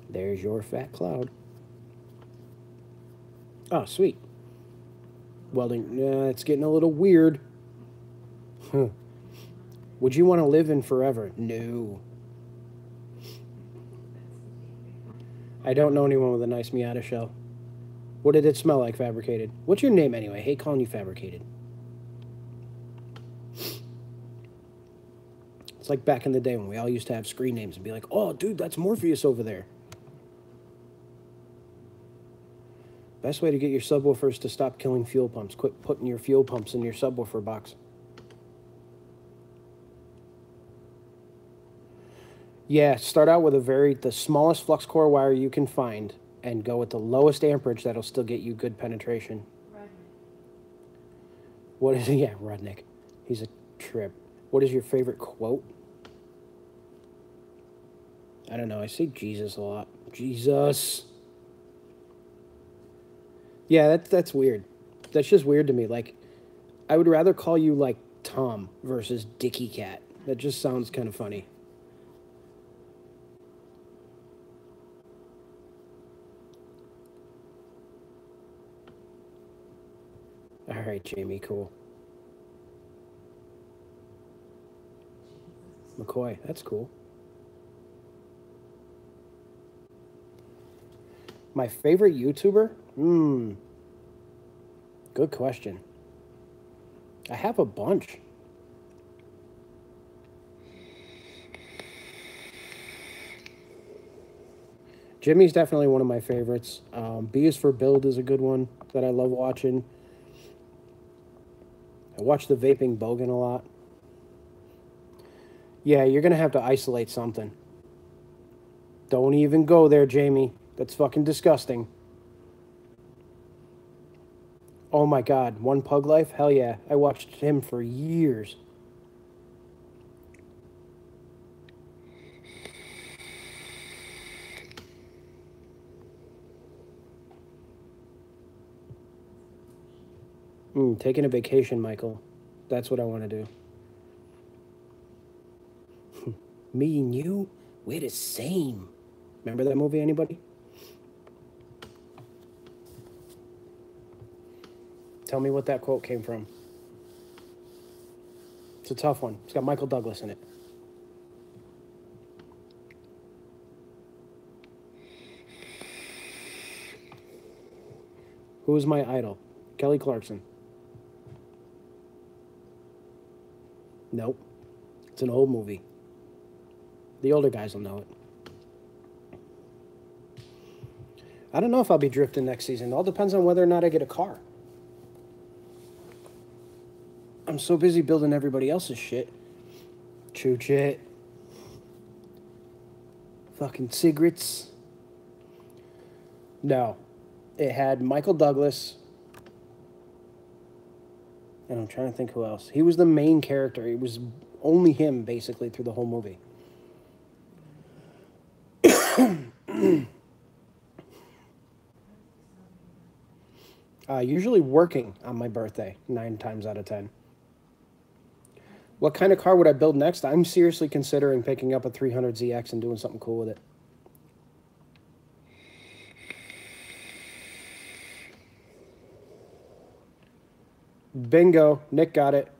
There's your fat cloud. Oh, sweet. Welding. It's getting a little weird. Huh. Would you want to live in forever? No. I don't know anyone with a nice Miata shell. What did it smell like, Fabricated? What's your name anyway? I hate calling you Fabricated. It's like back in the day when we all used to have screen names and be like, oh, dude, that's Morpheus over there. Best way to get your subwoofers to stop killing fuel pumps. Quit putting your fuel pumps in your subwoofer box. Yeah, start out with the smallest flux core wire you can find and go with the lowest amperage. That'll still get you good penetration. Rudnick. What is it? Yeah, Rudnick. He's a trip. What is your favorite quote? I don't know. I say Jesus a lot. Jesus. Yeah, that's weird. That's just weird to me. Like, I would rather call you, like, Tom versus Dickie Cat. That just sounds kind of funny. All right, Jamie, cool. McCoy, that's cool. My favorite YouTuber? Good question. I have a bunch. Jimmy's definitely one of my favorites. B is for Build is a good one that I love watching. I watch the Vaping Bogan a lot. Yeah, you're going to have to isolate something. Don't even go there, Jamie. That's fucking disgusting. Oh my God, One Pug Life? Hell yeah. I watched him for years. Taking a vacation, Michael. That's what I want to do. Me and you, we're the same. Remember that movie, anybody? Tell me what that quote came from. It's a tough one. It's got Michael Douglas in it. Who is my idol? Kelly Clarkson. Nope. It's an old movie. The older guys will know it. I don't know if I'll be drifting next season. It all depends on whether or not I get a car. I'm so busy building everybody else's shit. Choo chit. Fucking cigarettes. No. It had Michael Douglas. And I'm trying to think who else. He was the main character. It was only him, basically, through the whole movie. Usually working on my birthday, 9 times out of 10. What kind of car would I build next? I'm seriously considering picking up a 300ZX and doing something cool with it. Bingo. Nick got it.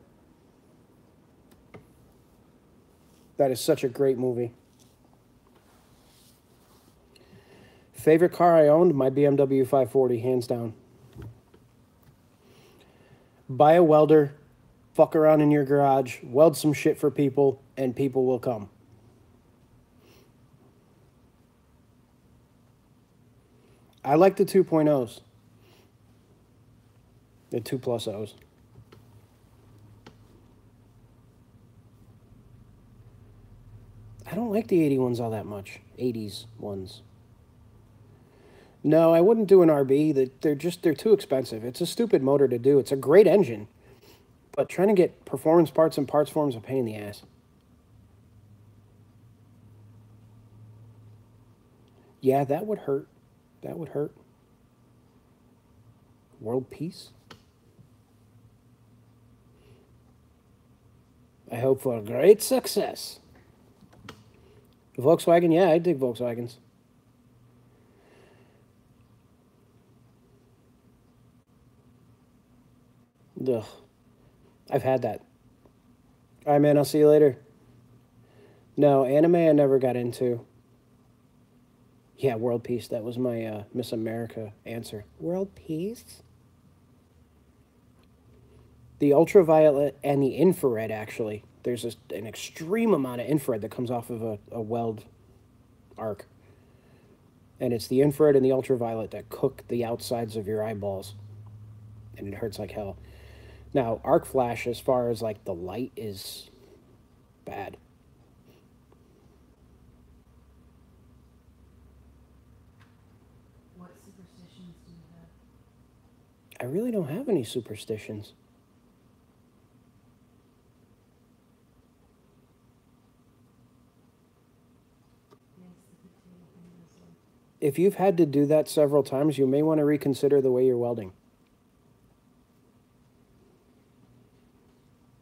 That is such a great movie. Favorite car I owned? My BMW 540, hands down. Buy a welder, fuck around in your garage, weld some shit for people, and people will come. I like the 2.0s. The 2+Os. I don't like the 80s all that much. 80s ones. No, I wouldn't do an RB. They're too expensive. It's a stupid motor to do. It's a great engine. But trying to get performance parts and parts forms is a pain in the ass. Yeah, that would hurt. That would hurt. World peace? I hope for great success. Volkswagen? Yeah, I dig Volkswagens. Ugh. I've had that. All right, man, I'll see you later. No, anime I never got into. Yeah, world peace. That was my Miss America answer. World peace? The ultraviolet and the infrared, actually. There's an extreme amount of infrared that comes off of a weld arc. And it's the infrared and the ultraviolet that cook the outsides of your eyeballs. And it hurts like hell. Now, arc flash, as far as like the light, is bad. What superstitions do you have? I really don't have any superstitions. If you've had to do that several times, you may want to reconsider the way you're welding.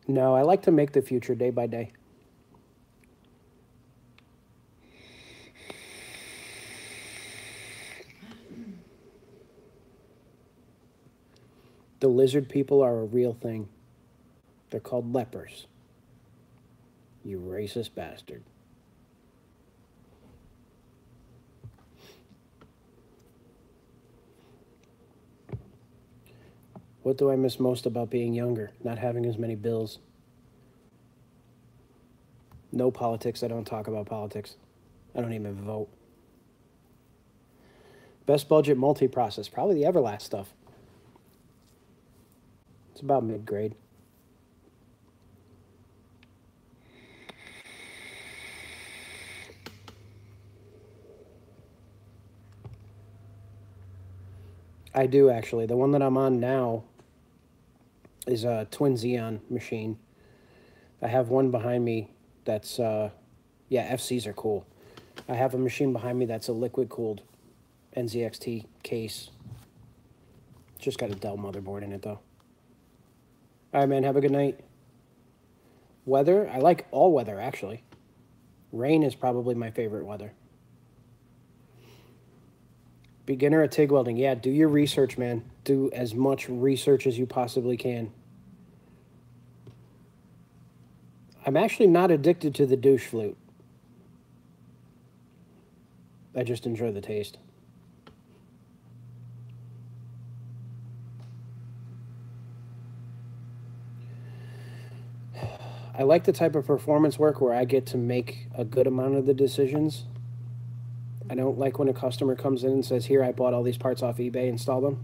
No, I like to make the future day by day. The lizard people are a real thing. They're called lepers. You racist bastard. What do I miss most about being younger? Not having as many bills. No politics. I don't talk about politics. I don't even vote. Best budget multi-process. Probably the Everlast stuff. It's about mid-grade. I do, actually. The one that I'm on now is a Twin Xeon machine. I have one behind me that's, yeah, FCs are cool. I have a machine behind me that's a liquid-cooled NZXT case. It's just got a Dell motherboard in it, though. All right, man, have a good night. Weather? I like all weather, actually. Rain is probably my favorite weather. Beginner at TIG welding. Yeah, do your research, man. Do as much research as you possibly can. I'm actually not addicted to the douche flute. I just enjoy the taste. I like the type of performance work where I get to make a good amount of the decisions. I don't like when a customer comes in and says, here, I bought all these parts off eBay, install them.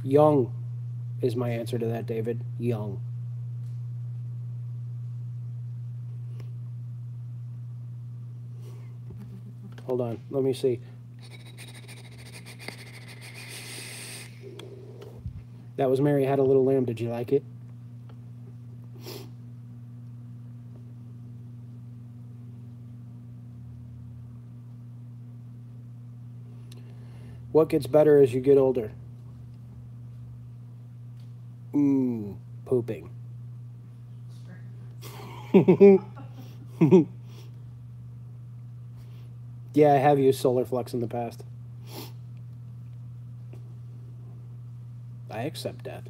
Young is my answer to that, David. Young. Hold on, let me see. That was Mary Had a Little Lamb. Did you like it? What gets better as you get older? Pooping. Yeah, I have used Solar Flux in the past. I accept death.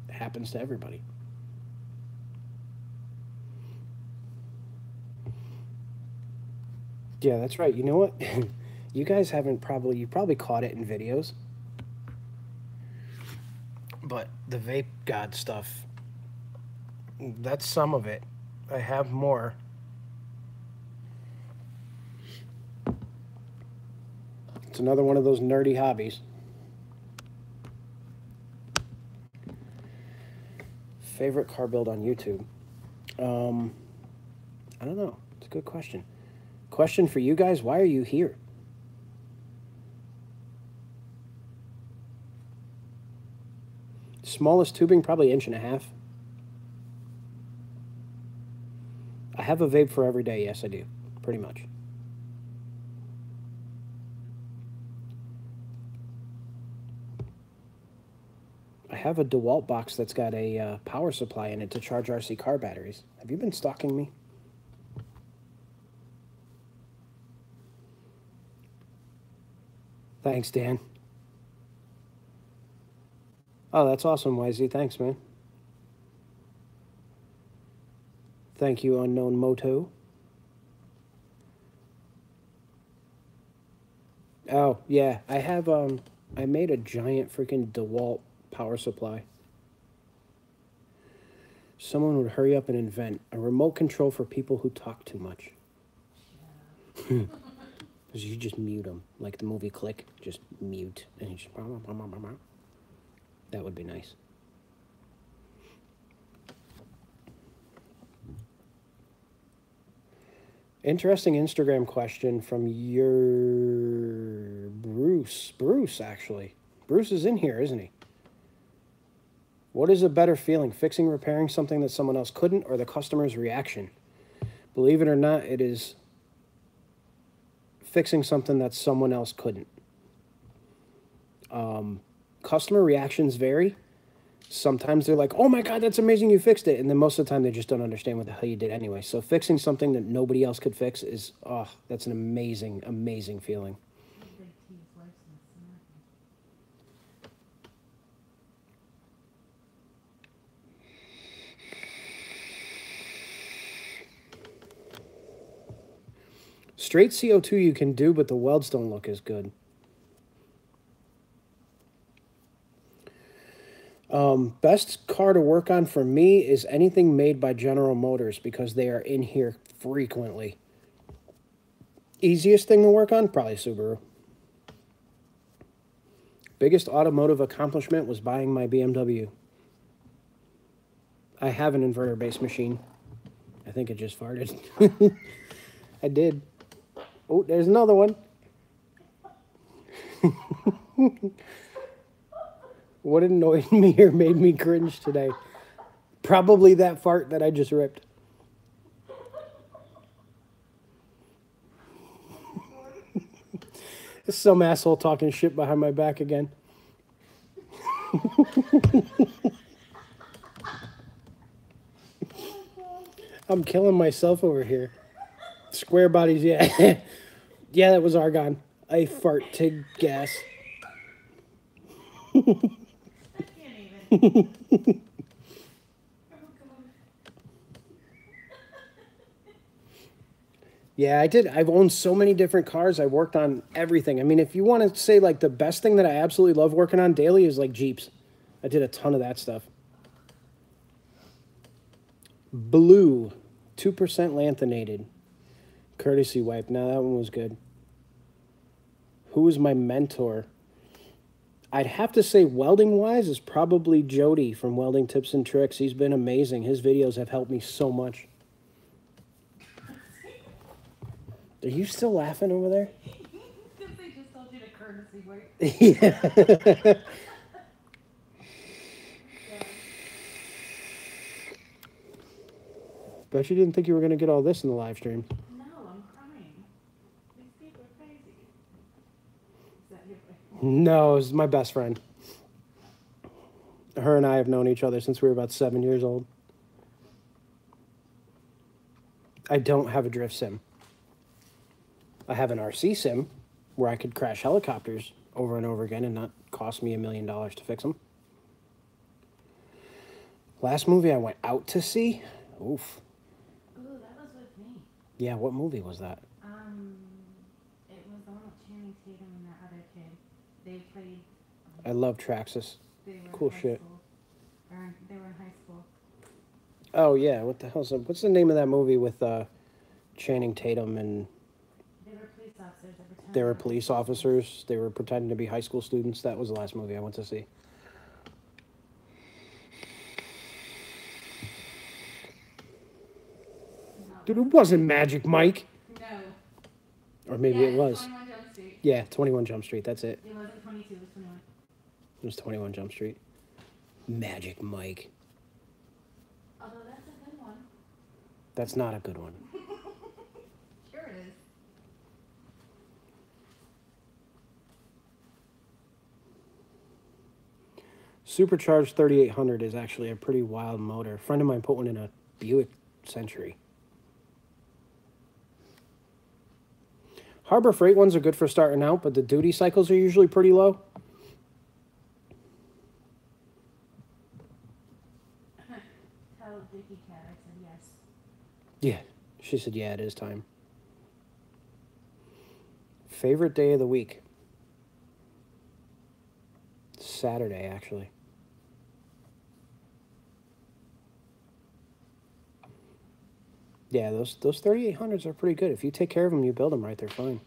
It happens to everybody. Yeah, that's right. You know what? You guys haven't you probably caught it in videos. But the vape god stuff, that's some of it. I have more. It's another one of those nerdy hobbies. Favorite car build on YouTube? I don't know. It's a good question. Question for you guys, why are you here? Smallest tubing, probably 1.5 inches. I have a vape for every day. Yes, I do. Pretty much. I have a DeWalt box that's got a power supply in it to charge RC car batteries. Have you been stalking me? Thanks, Dan. Oh, that's awesome, YZ. Thanks, man. Thank you, Unknown Moto. Oh, yeah. I have, I made a giant freaking DeWalt power supply. Someone would hurry up and invent a remote control for people who talk too much. Because you just mute them. Like the movie Click. Just mute. And you just... That would be nice. Interesting Instagram question from your Bruce. Bruce, actually. Bruce is in here, isn't he? What is a better feeling, fixing, repairing something that someone else couldn't, or the customer's reaction? Believe it or not, it is fixing something that someone else couldn't. Customer reactions vary. Sometimes they're like, oh my God, that's amazing, you fixed it. And then most of the time they just don't understand what the hell you did anyway. So fixing something that nobody else could fix is, oh, that's an amazing, amazing feeling. Straight CO2 you can do, but the welds don't look as good. Best car to work on for me is anything made by General Motors because they are in here frequently. Easiest thing to work on? Probably Subaru. Biggest automotive accomplishment was buying my BMW. I have an inverter-based machine. I think it just farted. I did. Oh, there's another one. What annoyed me or made me cringe today? Probably that fart that I just ripped. Some asshole talking shit behind my back again. I'm killing myself over here. Square bodies, yeah. Yeah, that was argon. I fart TIG gas. I can't even. Yeah, I did. I've owned so many different cars. I worked on everything. I mean, if you want to say like the best thing that I absolutely love working on daily is like Jeeps. I did a ton of that stuff. Blue, 2% lanthanated. Courtesy wipe. Now that one was good. Who was my mentor? I'd have to say welding-wise is probably Jody from Welding Tips and Tricks. He's been amazing. His videos have helped me so much. Are you still laughing over there? Because they just told you to courtesy wait. Yeah. Bet you didn't think you were going to get all this in the live stream. No, I'm crying. These people are crazy. Is that your No, it's my best friend. Her and I have known each other since we were about 7 years old. I don't have a drift sim. I have an RC sim where I could crash helicopters over and over again and not cost me $1 million to fix them. Last movie I went out to see, oof. Ooh, that was with me. Yeah, what movie was that? It was the one with Channing Tatum and that other kid. They played. I love Traxxas. They were Cool in high shit. School. Or they were in high school. Oh yeah, what the hell's what's the name of that movie with Channing Tatum and They were police officers. That pretended they were to be police officers? They were pretending to be high school students. That was the last movie I went to see. No. Dude, it wasn't Magic Mike. No. Or maybe Yeah, it was. 21 Jump Street. Yeah, 21 Jump Street, that's it. It wasn't 22, it was 21. It was 21 Jump Street. Magic Mike. Although that's a good one. That's not a good one. Sure it is. Supercharged 3800 is actually a pretty wild motor. A friend of mine put one in a Buick Century. Harbor Freight ones are good for starting out, but the duty cycles are usually pretty low. Tell Vicky Cat I said yes. Yeah, she said, yeah, it is time. Favorite day of the week? Saturday, actually. Yeah, those 3800s are pretty good. If you take care of them, you build them right, they're fine.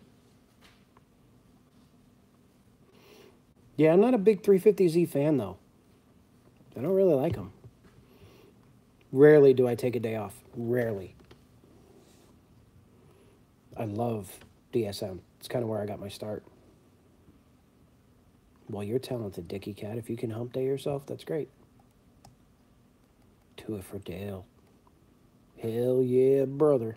Yeah, I'm not a big 350Z fan, though. I don't really like them. Rarely do I take a day off. Rarely. I love DSM. It's kind of where I got my start. Well, you're talented, Dickie Cat. If you can hump day yourself, that's great. Do it for Dale. Hell yeah, brother.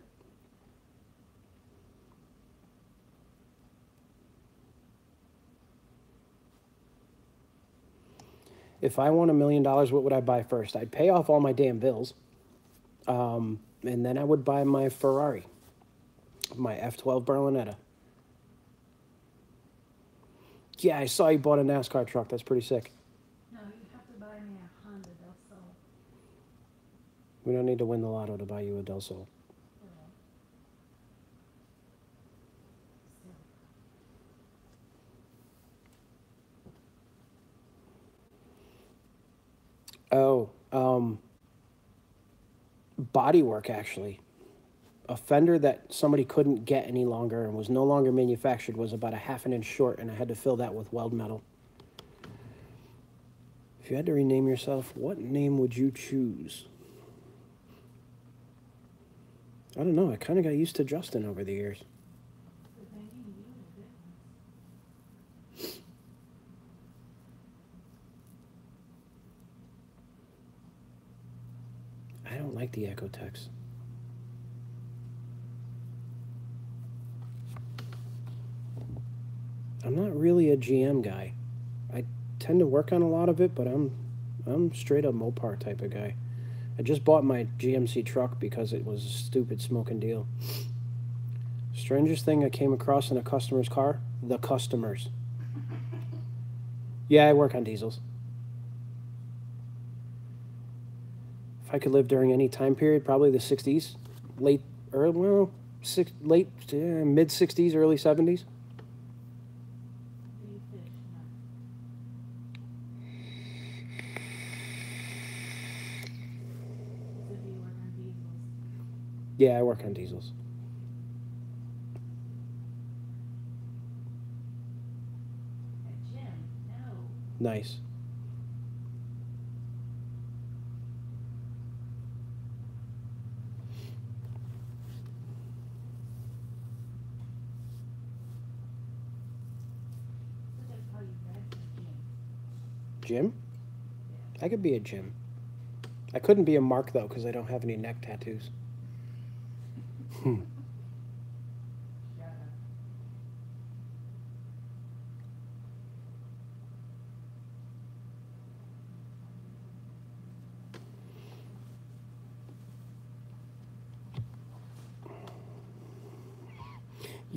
If I won $1 million, what would I buy first? I'd pay off all my damn bills. And then I would buy my Ferrari. My F12 Berlinetta. Yeah, I saw you bought a NASCAR truck. That's pretty sick. No, you have to buy me a Honda Del Sol. We don't need to win the lotto to buy you a Del Sol. Oh, body work, actually. A fender that somebody couldn't get any longer and was no longer manufactured was about a ½ inch short, and I had to fill that with weld metal. If you had to rename yourself, what name would you choose? I don't know. I kind of got used to Justin over the years. But then you knew it. I don't like the Ecotex. I'm not really a GM guy. I tend to work on a lot of it, but I'm straight up Mopar type of guy. I just bought my GMC truck because it was a stupid smoking deal. Strangest thing I came across in a customer's car? The customers. Yeah, I work on diesels. If I could live during any time period, probably the 60s, mid 60s, early 70s. Do you fish? No. So do you work on diesels? Yeah, I work on diesels. At gym? No. Nice. What they call you, Red or gym? Jim? Yeah. I could be a Jim. I couldn't be a Mark, though, because I don't have any neck tattoos. Shut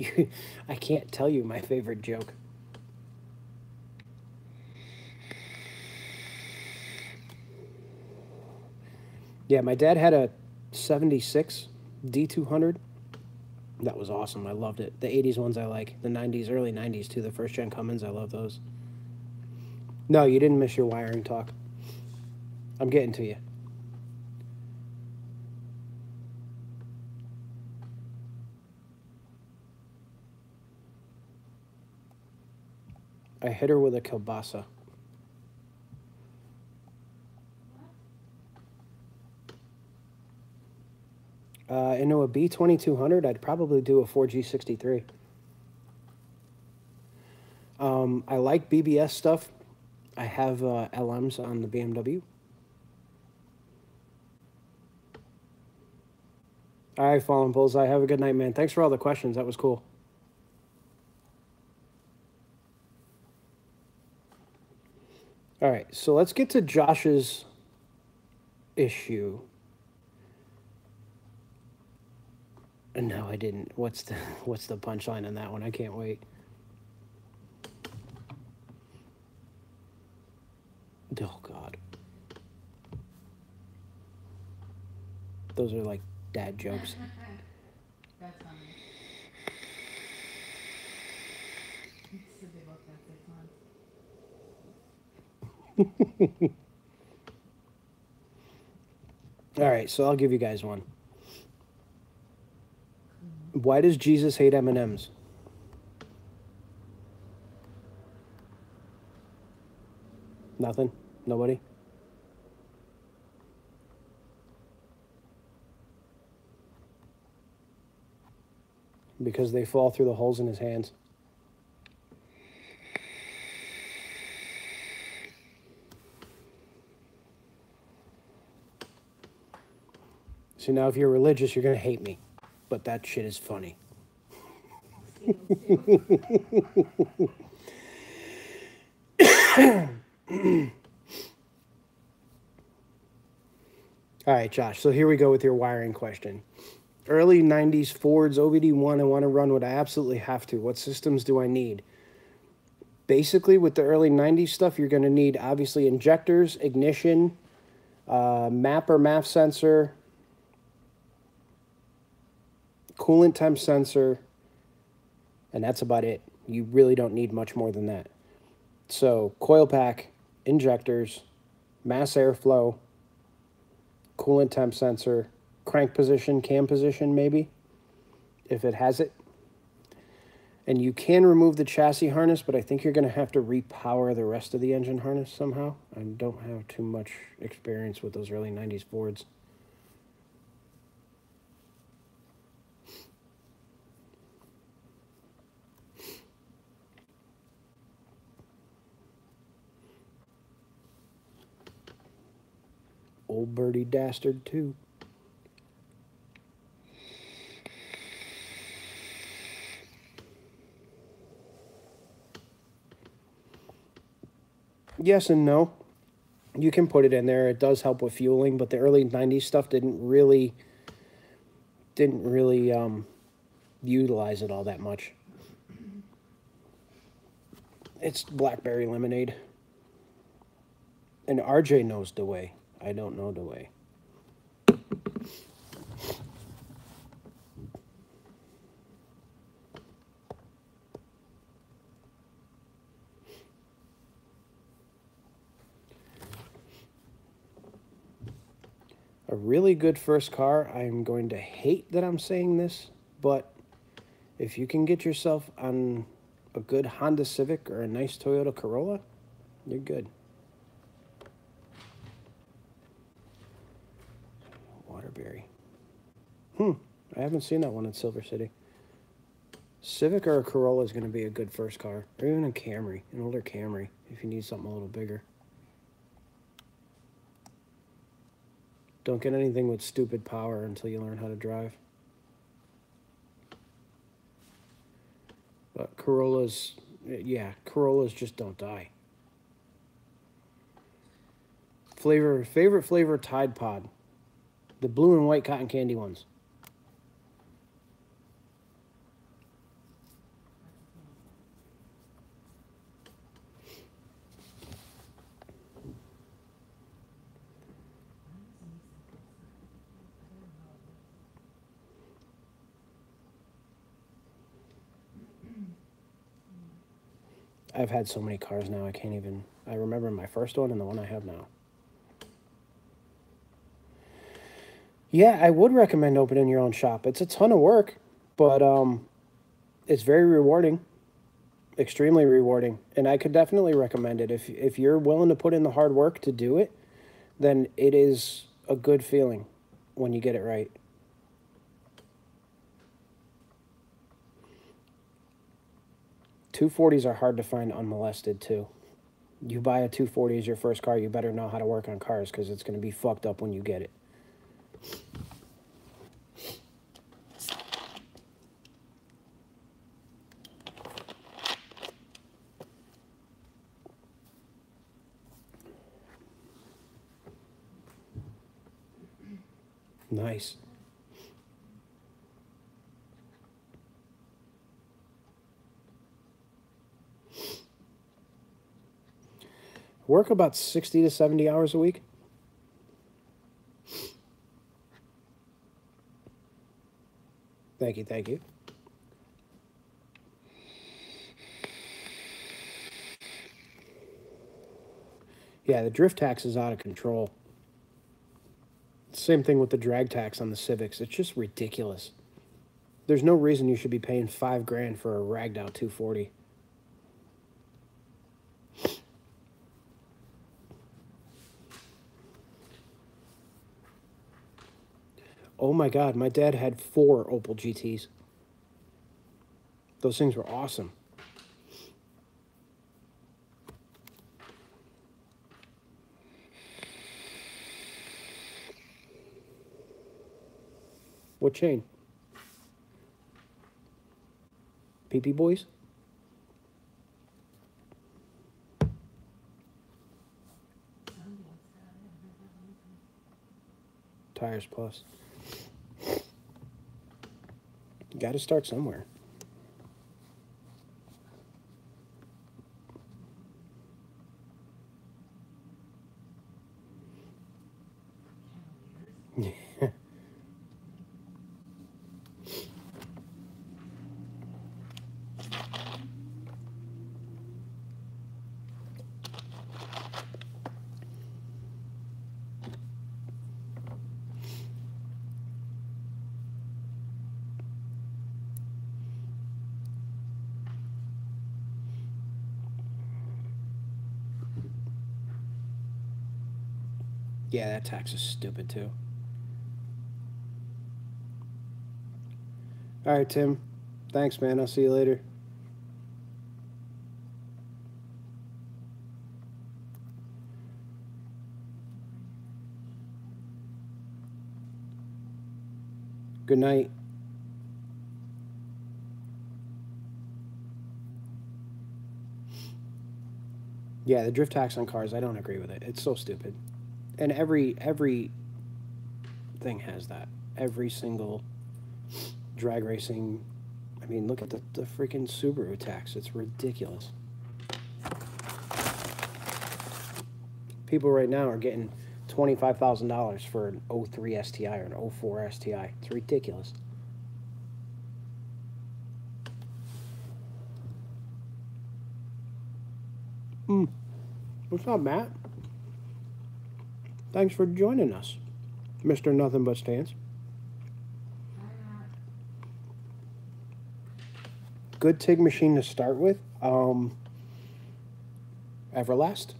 up. I can't tell you my favorite joke. Yeah, my dad had a 76 D200. That was awesome. I loved it. The 80s ones I like. The 90s, early 90s too. The first gen Cummins, I love those. No, you didn't miss your wiring talk. I'm getting to you. I hit her with a kielbasa. Into a B2200, I'd probably do a 4G63. I like BBS stuff. I have LMs on the BMW. All right, Fallen Bullseye. Have a good night, man. Thanks for all the questions. That was cool. All right, so let's get to Josh's issue. No, I didn't. What's the punchline on that one? I can't wait. Oh God. Those are like dad jokes. That's funny. So they both got 6 months. All right, so I'll give you guys one. Why does Jesus hate M&Ms? Nothing? Nobody? Because they fall through the holes in his hands. See, now if you're religious, you're going to hate me. But that shit is funny. All right, Josh, so here we go with your wiring question. Early 90s Fords OBD1, I want to run what I absolutely have to. What systems do I need? Basically, with the early 90s stuff, you're going to need, obviously, injectors, ignition, map or MAF sensor, coolant temp sensor, and that's about it. You really don't need much more than that. So, coil pack, injectors, mass airflow, coolant temp sensor, crank position, cam position maybe, if it has it. And you can remove the chassis harness, but I think you're going to have to repower the rest of the engine harness somehow. I don't have too much experience with those early 90s Fords. Old birdie dastard too. Yes and no. You can put it in there. It does help with fueling, but the early 90s stuff didn't really utilize it all that much. It's blackberry lemonade. And RJ knows the way. I don't know the way. A really good first car. I'm going to hate that I'm saying this, but if you can get yourself on a good Honda Civic or a nice Toyota Corolla, you're good. Waterbury. I haven't seen that one in Silver City. Civic or a Corolla is going to be a good first car. Or even a Camry, an older Camry, if you need something a little bigger. Don't get anything with stupid power until you learn how to drive. But Corollas, yeah, Corollas just don't die. Favorite flavor, Tide Pod. The blue and white cotton candy ones. I've had so many cars now, I can't even... I remember my first one and the one I have now. Yeah, I would recommend opening your own shop. It's a ton of work, but it's very rewarding, extremely rewarding, and I could definitely recommend it. If you're willing to put in the hard work to do it, then it is a good feeling when you get it right. .240s are hard to find unmolested too. You buy a 240 as your first car, you better know how to work on cars because it's going to be fucked up when you get it. Nice. Work about 60 to 70 hours a week. Thank you, thank you. Yeah, the drift tax is out of control. Same thing with the drag tax on the Civics. It's just ridiculous. There's no reason you should be paying $5,000 for a ragged out 240. Oh my God, my dad had 4 Opel GTs. Those things were awesome. What chain? PP Boys? Tires Plus. You got to start somewhere. Yeah, that tax is stupid too. All right, Tim. Thanks, man. I'll see you later. Good night. Yeah, the drift tax on cars, I don't agree with it. It's so stupid. And every thing has that. Every single drag racing. I mean, look at the freaking Subaru tax. It's ridiculous. People right now are getting $25,000 for an 03 STI or an 04 STI. It's ridiculous. What's up, Matt? Thanks for joining us, Mr. Nothing But Stance. Good TIG machine to start with. Everlast.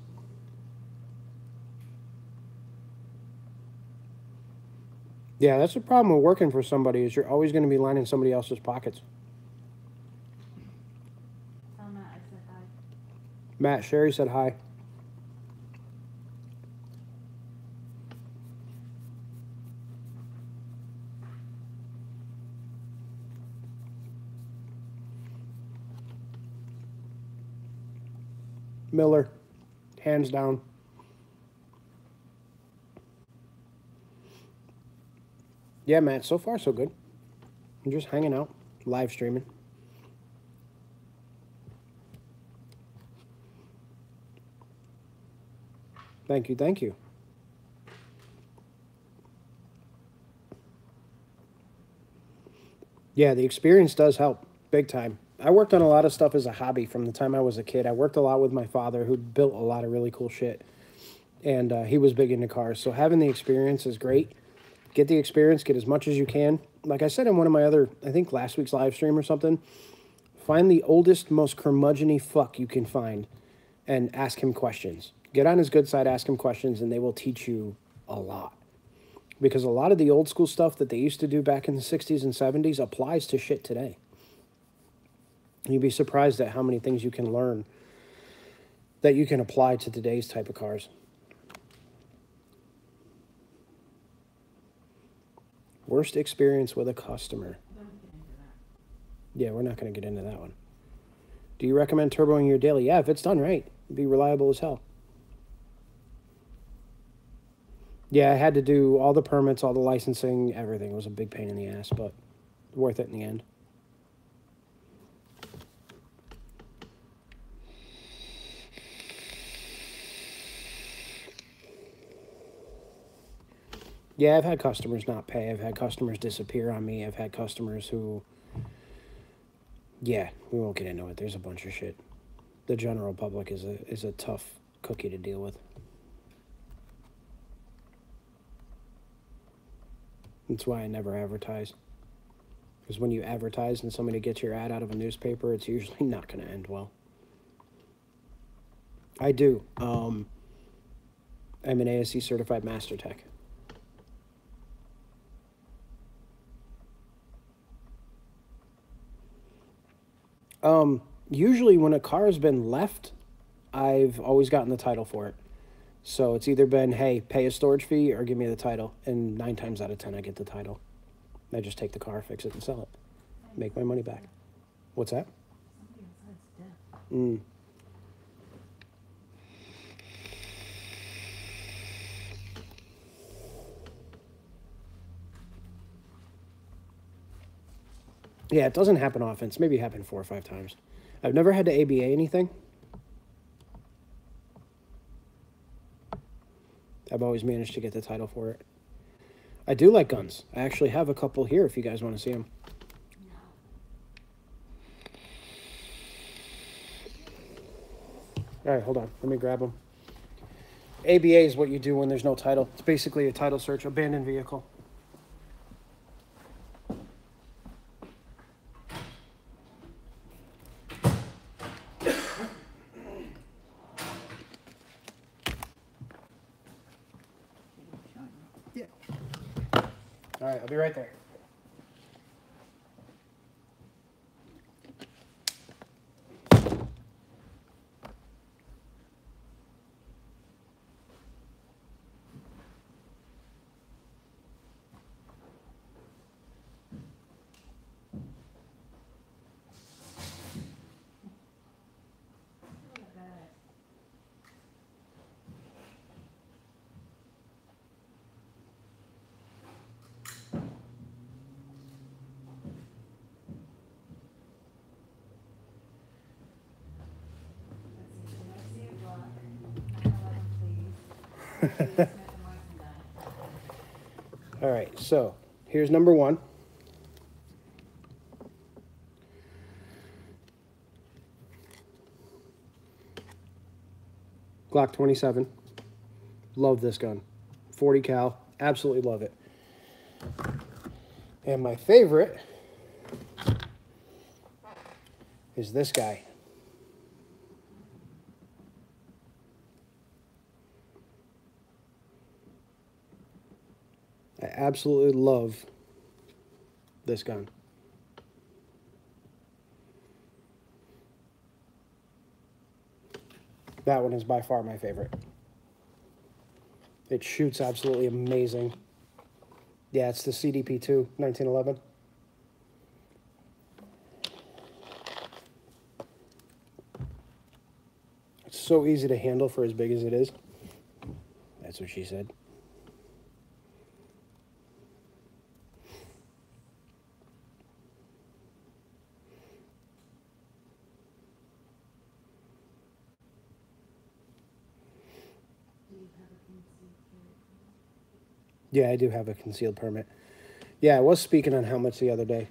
Yeah, that's the problem with working for somebody is you're always going to be lining somebody else's pockets. Tell Matt I said hi. Matt, Sherry said hi. Miller, hands down. Yeah, Matt, so far so good. I'm just hanging out, live streaming. Thank you, thank you. Yeah, the experience does help, big time. I worked on a lot of stuff as a hobby from the time I was a kid. I worked a lot with my father, who built a lot of really cool shit. And he was big into cars. So having the experience is great. Get the experience, get as much as you can. Like I said in one of my other, I think last week's live stream or something, find the oldest, most curmudgeon-y fuck you can find and ask him questions. Get on his good side, ask him questions, and they will teach you a lot. Because a lot of the old school stuff that they used to do back in the 60s and 70s applies to shit today. You'd be surprised at how many things you can learn that you can apply to today's type of cars. Worst experience with a customer. Yeah, we're not going to get into that one. Do you recommend turboing your daily? Yeah, if it's done right. Be reliable as hell. Yeah, I had to do all the permits, all the licensing, everything. It was a big pain in the ass, but worth it in the end. Yeah, I've had customers not pay. I've had customers disappear on me. I've had customers who... Yeah, we won't get into it. There's a bunch of shit. The general public is a tough cookie to deal with. That's why I never advertise. Because when you advertise and somebody gets your ad out of a newspaper, it's usually not going to end well. I do. I'm an ASC certified master tech. Usually when a car has been left, I've always gotten the title for it. So it's either been, hey, pay a storage fee or give me the title. And 9 times out of 10, I get the title. I just take the car, fix it, and sell it. Make my money back. What's that? Mm. Yeah, it doesn't happen often. It's maybe happened 4 or 5 times. I've never had to ABA anything. I've always managed to get the title for it. I do like guns. I actually have a couple here if you guys want to see them. All right, hold on. Let me grab them. ABA is what you do when there's no title. It's basically a title search, abandoned vehicle. Yeah. All right, I'll be right there. All right, so here's number 1. Glock 27. Love this gun. 40 cal. Absolutely love it. And my favorite is this guy. I absolutely love this gun. That one is by far my favorite. It shoots absolutely amazing. Yeah, it's the CDP2, 1911. It's so easy to handle for as big as it is. That's what she said. Yeah, I do have a concealed permit. Yeah, I was speaking on helmets the other day.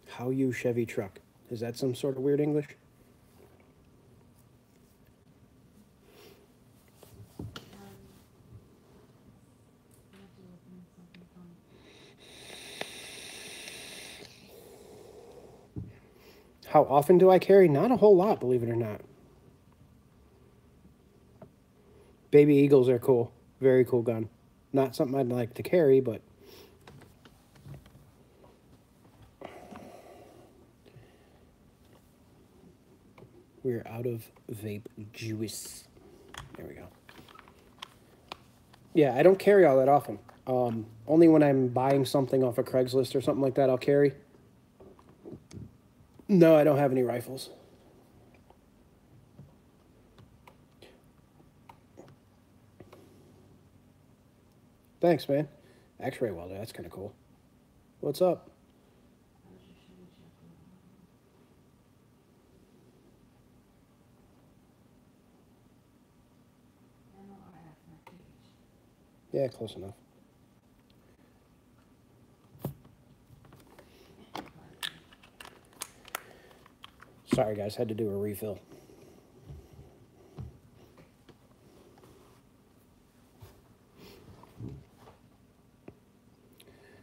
How you Chevy truck? Is that some sort of weird English? How often do I carry? Not a whole lot, believe it or not. Baby Eagles are cool. Very cool gun. Not something I'd like to carry, but... We're out of vape juice. There we go. Yeah, I don't carry all that often. Only when I'm buying something off of Craigslist or something like that, I'll carry. No, I don't have any rifles. Thanks, man. X-ray welder, that's kind of cool. What's up? Yeah, close enough. Sorry, guys, had to do a refill.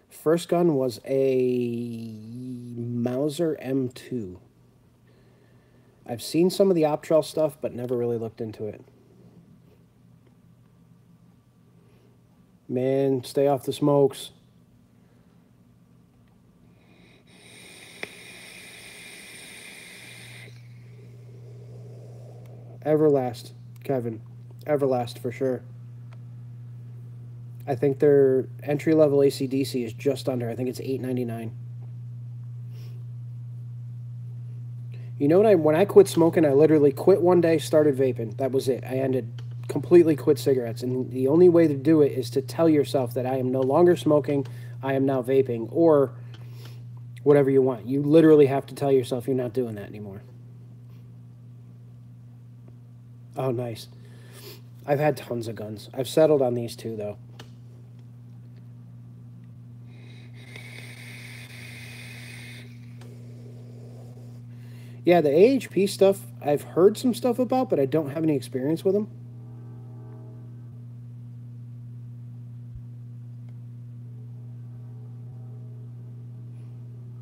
First gun was a Mauser M2. I've seen some of the Optrel stuff, but never really looked into it. Man, stay off the smokes. Everlast, Kevin. Everlast for sure. I think their entry-level AC/DC is just under. I think it's $8.99. You know what? When I quit smoking, I literally quit one day, started vaping. That was it. I completely quit cigarettes. And the only way to do it is to tell yourself that I am no longer smoking, I am now vaping, or whatever you want. You literally have to tell yourself you're not doing that anymore. Oh, nice. I've had tons of guns. I've settled on these two, though. Yeah, the AHP stuff, I've heard some stuff about, but I don't have any experience with them.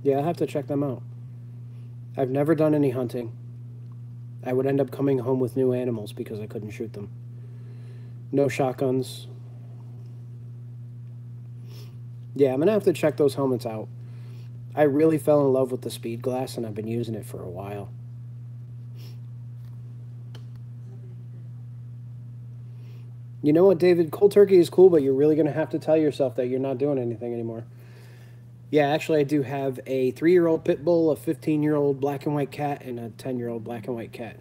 Yeah, I'll have to check them out. I've never done any hunting. I would end up coming home with new animals because I couldn't shoot them. No shotguns. Yeah, I'm going to have to check those helmets out. I really fell in love with the speed glass, and I've been using it for a while. You know what, David? Cold turkey is cool, but you're really going to have to tell yourself that you're not doing anything anymore. Yeah, actually, I do have a 3-year-old pit bull, a 15-year-old black and white cat, and a 10-year-old black and white cat.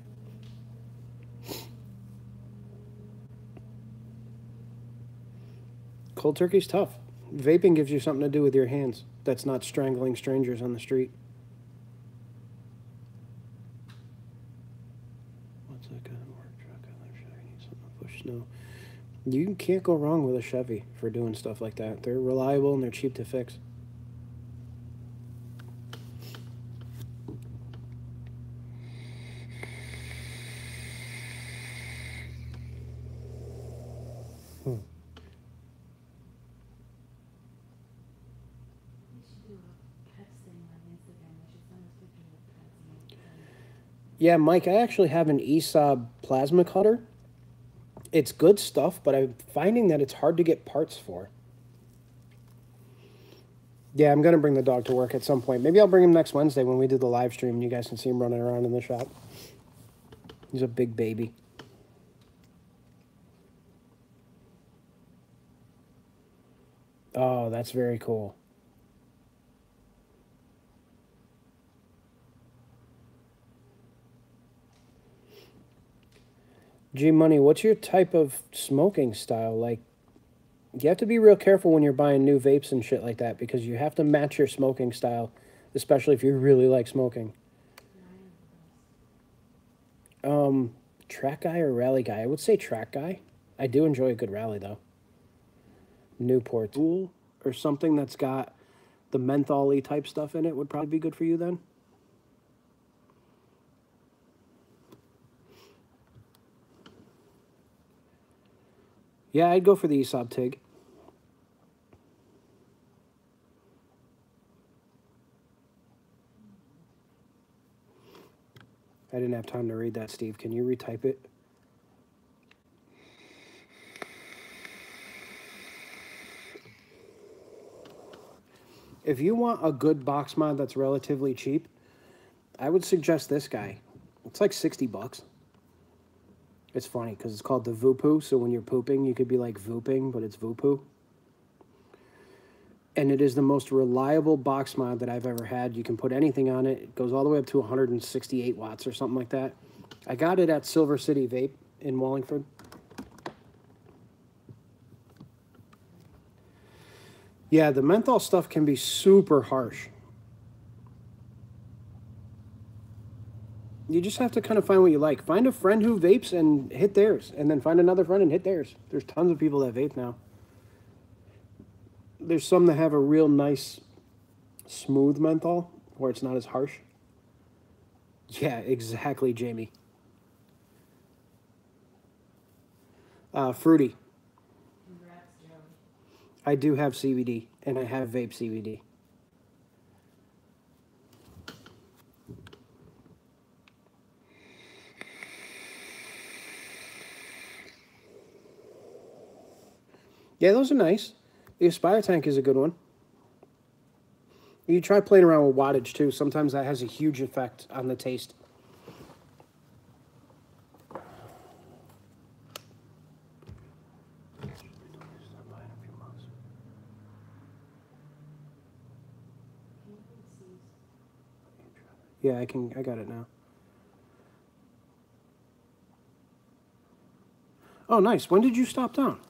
Cold turkey's tough. Vaping gives you something to do with your hands that's not strangling strangers on the street. What's that kind of work truck? I like Chevy. Something to push snow. You can't go wrong with a Chevy for doing stuff like that. They're reliable and they're cheap to fix. Yeah, Mike, I actually have an ESAB plasma cutter. It's good stuff, but I'm finding that it's hard to get parts for. Yeah, I'm going to bring the dog to work at some point. Maybe I'll bring him next Wednesday when we do the live stream and you guys can see him running around in the shop. He's a big baby. Oh, that's very cool. G Money, what's your type of smoking style? Like, you have to be real careful when you're buying new vapes and shit like that because you have to match your smoking style, especially if you really like smoking. Track guy or rally guy? I would say track guy. I do enjoy a good rally though. Newport tool or something that's got the menthol-y type stuff in it would probably be good for you then. Yeah, I'd go for the Aesop Tig. I didn't have time to read that, Steve. Can you retype it? If you want a good box mod that's relatively cheap, I would suggest this guy. It's like 60 bucks. It's funny because it's called the Voopoo, so when you're pooping, you could be like Vooping, but it's Voopoo. And it is the most reliable box mod that I've ever had. You can put anything on it. It goes all the way up to 168 watts or something like that. I got it at Silver City Vape in Wallingford. Yeah, the menthol stuff can be super harsh. You just have to kind of find what you like. Find a friend who vapes and hit theirs, and then find another friend and hit theirs. There's tons of people that vape now. There's some that have a real nice, smooth menthol, where it's not as harsh. Yeah, exactly, Jamie. Fruity. Congrats, Joey. I do have CBD, and I have vape CBD. Yeah, those are nice. The Aspire tank is a good one. You try playing around with wattage, too. Sometimes that has a huge effect on the taste. Yeah, I got it now. Oh, nice. When did you stop down?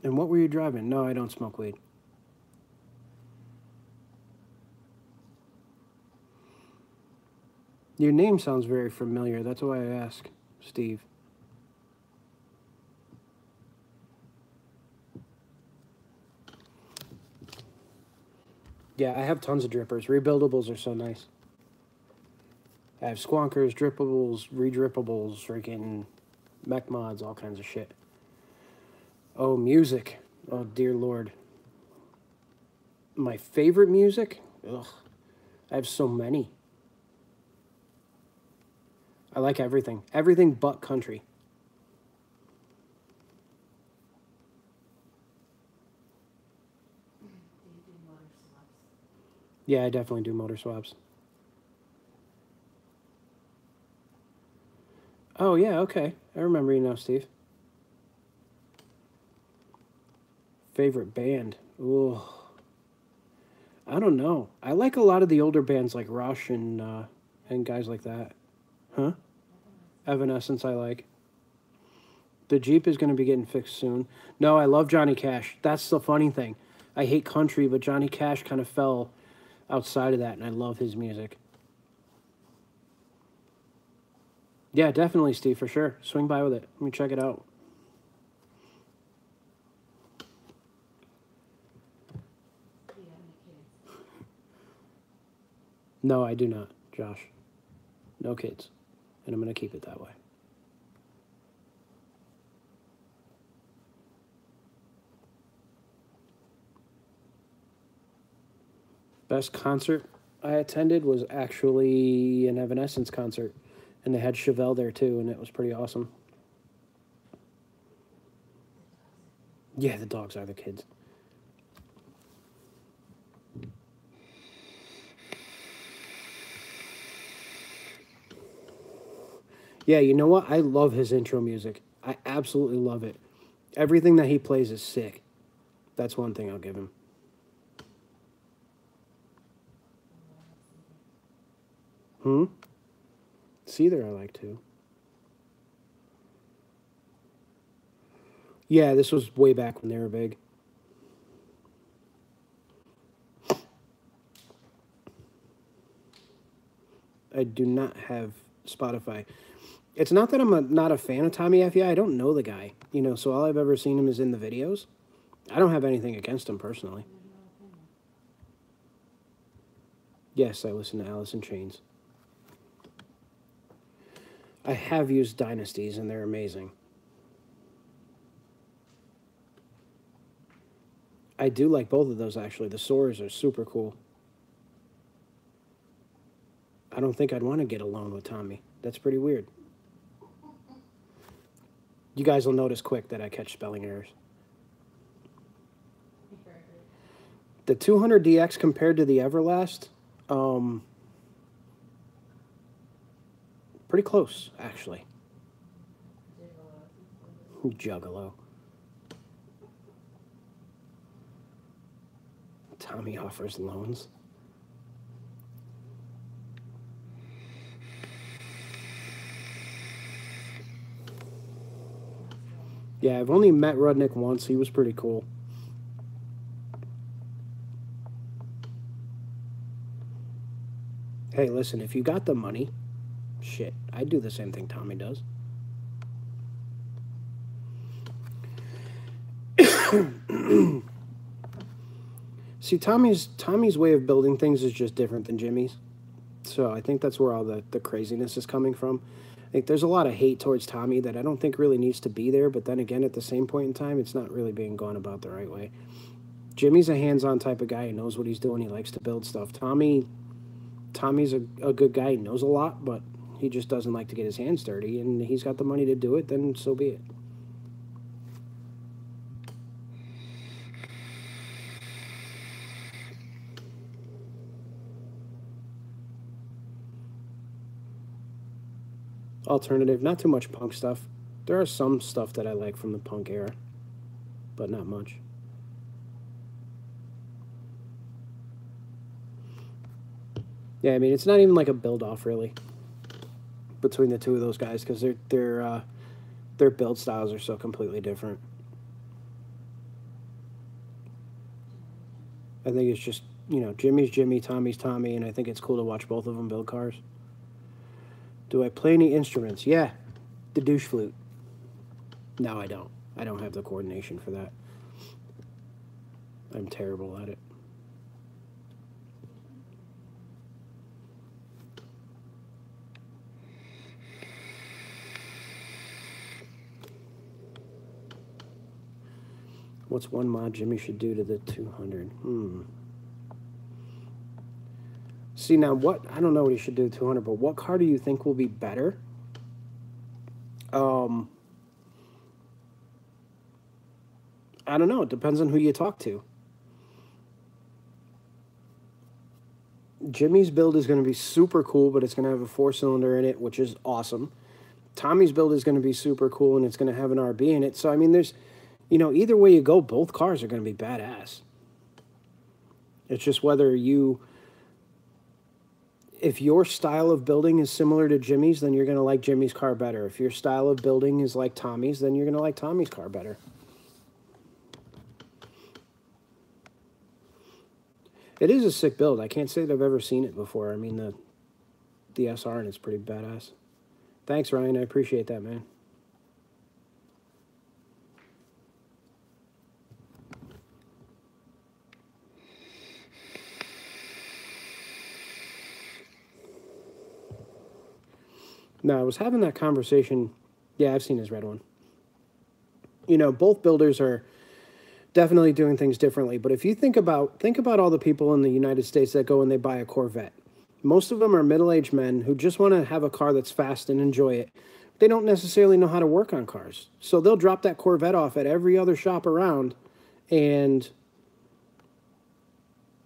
And what were you driving? No, I don't smoke weed. Your name sounds very familiar. That's why I ask, Steve. Yeah, I have tons of drippers. Rebuildables are so nice. I have squonkers, drippables, redrippables, freaking mech mods, all kinds of shit. Oh, music. Oh, dear Lord. My favorite music? Ugh. I have so many. I like everything. Everything but country. Do you do motor swaps? Yeah, I definitely do motor swaps. Oh, yeah, okay. I remember you now, Steve. Favorite band? Ooh. I don't know. I like a lot of the older bands like Rush and guys like that. Huh? Evanescence I like. The Jeep is going to be getting fixed soon. No, I love Johnny Cash. That's the funny thing. I hate country, but Johnny Cash kind of fell outside of that, and I love his music. Yeah, definitely, Steve, for sure. Swing by with it. Let me check it out. Do you have any kids? No, I do not, Josh. No kids. And I'm going to keep it that way. Best concert I attended was actually an Evanescence concert. And they had Chevelle there too, and it was pretty awesome. Yeah, the dogs are the kids. Yeah, you know what? I love his intro music. I absolutely love it. Everything that he plays is sick. That's one thing I'll give him. Cedar I like too. Yeah, this was way back when they were big. I do not have Spotify. It's not that I'm not a fan of Tommy FEI. I don't know the guy, you know, so all I've ever seen him is in the videos. I don't have anything against him personally. Yes, I listen to Alice in Chains. I have used Dynasties, and they're amazing. I do like both of those, actually. The Soars are super cool. I don't think I'd want to get alone with Tommy. That's pretty weird. You guys will notice quick that I catch spelling errors. The 200DX compared to the Everlast, pretty close, actually. Juggalo. Tommy offers loans. Yeah, I've only met Rudnick once. He was pretty cool. Hey, listen, if you got the money, shit, I'd do the same thing Tommy does. See, Tommy's way of building things is just different than Jimmy's. So I think that's where all the craziness is coming from. I think there's a lot of hate towards Tommy that I don't think really needs to be there, but then again, at the same point in time, it's not really being gone about the right way. Jimmy's a hands-on type of guy. He knows what he's doing. He likes to build stuff. Tommy's a good guy. He knows a lot, but he just doesn't like to get his hands dirty, and he's got the money to do it, then so be it. Alternative, not too much punk stuff. There are some stuff that I like from the punk era, but not much. Yeah, I mean, it's not even like a build-off, really, between the two of those guys, because their build styles are so completely different. I think it's just, you know, Jimmy's Jimmy, Tommy's Tommy, and I think it's cool to watch both of them build cars. Do I play any instruments? Yeah, the douche flute. No, I don't. I don't have the coordination for that. I'm terrible at it. What's one mod Jimmy should do to the 200? See, now what, I don't know what he should do to 200, but what car do you think will be better? I don't know. It depends on who you talk to. Jimmy's build is going to be super cool, but it's going to have a 4-cylinder in it, which is awesome. Tommy's build is going to be super cool, and it's going to have an RB in it. So, I mean, there's, you know, either way you go, both cars are going to be badass. It's just whether you, if your style of building is similar to Jimmy's, then you're going to like Jimmy's car better. If your style of building is like Tommy's, then you're going to like Tommy's car better. It is a sick build. I can't say that I've ever seen it before. I mean, the SR, and it's pretty badass. Thanks, Ryan. I appreciate that, man. No, I was having that conversation. Yeah, I've seen his red one. You know, both builders are definitely doing things differently. But if you think about all the people in the United States that go and they buy a Corvette. Most of them are middle-aged men who just want to have a car that's fast and enjoy it. They don't necessarily know how to work on cars. So they'll drop that Corvette off at every other shop around and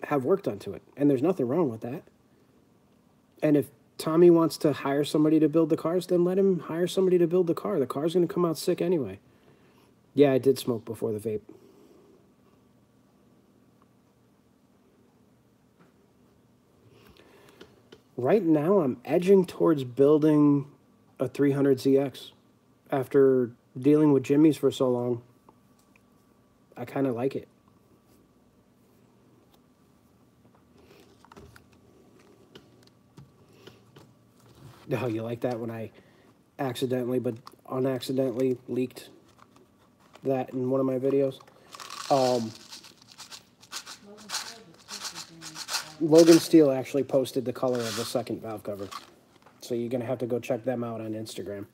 have work done to it. And there's nothing wrong with that. And if Tommy wants to hire somebody to build the cars, then let him hire somebody to build the car. The car's going to come out sick anyway. Yeah, I did smoke before the vape. Right now, I'm edging towards building a 300ZX after dealing with Jimmy's for so long. I kind of like it. Oh, you like that when I accidentally, but unaccidentally leaked that in one of my videos? Logan Steele actually posted the color of the second valve cover. So you're going to have to go check them out on Instagram.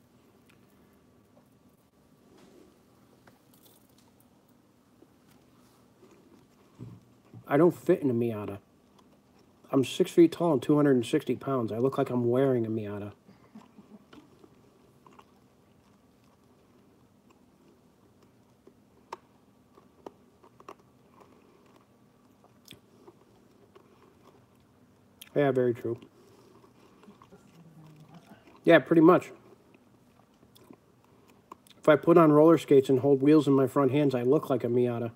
I don't fit in a Miata. I'm 6 feet tall and 260 pounds. I look like I'm wearing a Miata. Yeah, very true. Yeah, pretty much. If I put on roller skates and hold wheels in my front hands, I look like a Miata.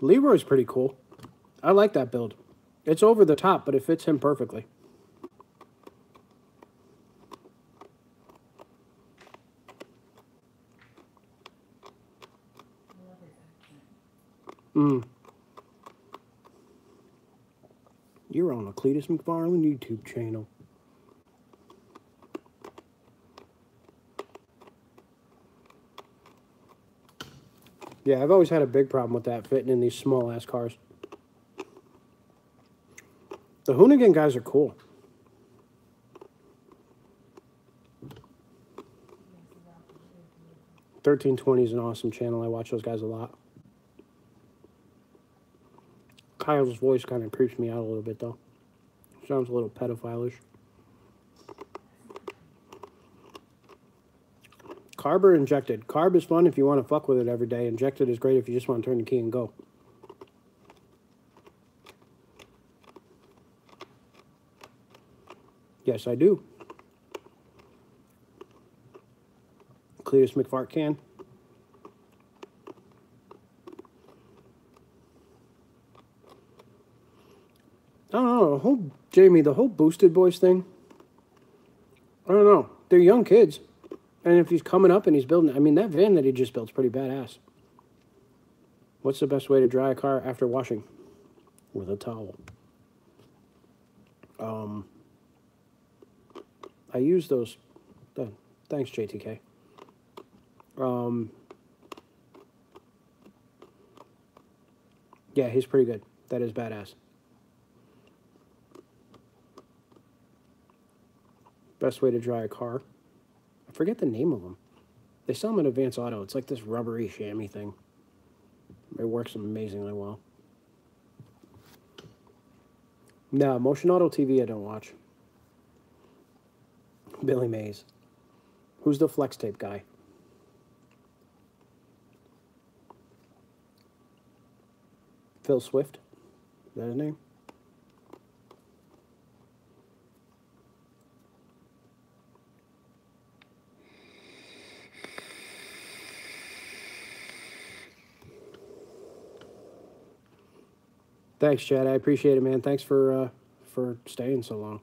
Leroy's pretty cool. I like that build. It's over the top, but it fits him perfectly. You're on the Cletus McFarland YouTube channel. Yeah, I've always had a big problem with that fitting in these small-ass cars. The Hoonigan guys are cool. 1320 is an awesome channel. I watch those guys a lot. Kyle's voice kind of creeps me out a little bit, though. Sounds a little pedophile-ish. Carb or injected? Carb is fun if you want to fuck with it every day. Injected is great if you just want to turn the key and go. Yes, I do. Cletus McFart can. I don't know, the whole Boosted Boys thing, I don't know. They're young kids. And if he's coming up and he's building, I mean, that van that he just built's pretty badass. What's the best way to dry a car after washing? With a towel. I use those. Thanks, JTK. Yeah, he's pretty good. That is badass. Best way to dry a car. I forget the name of them. They sell them at Advance Auto. It's like this rubbery chamois thing. It works amazingly well. No, Motion Auto TV I don't watch. Billy Mays. Who's the flex tape guy? Phil Swift? Is that his name? Thanks, Chad. I appreciate it, man. Thanks for staying so long.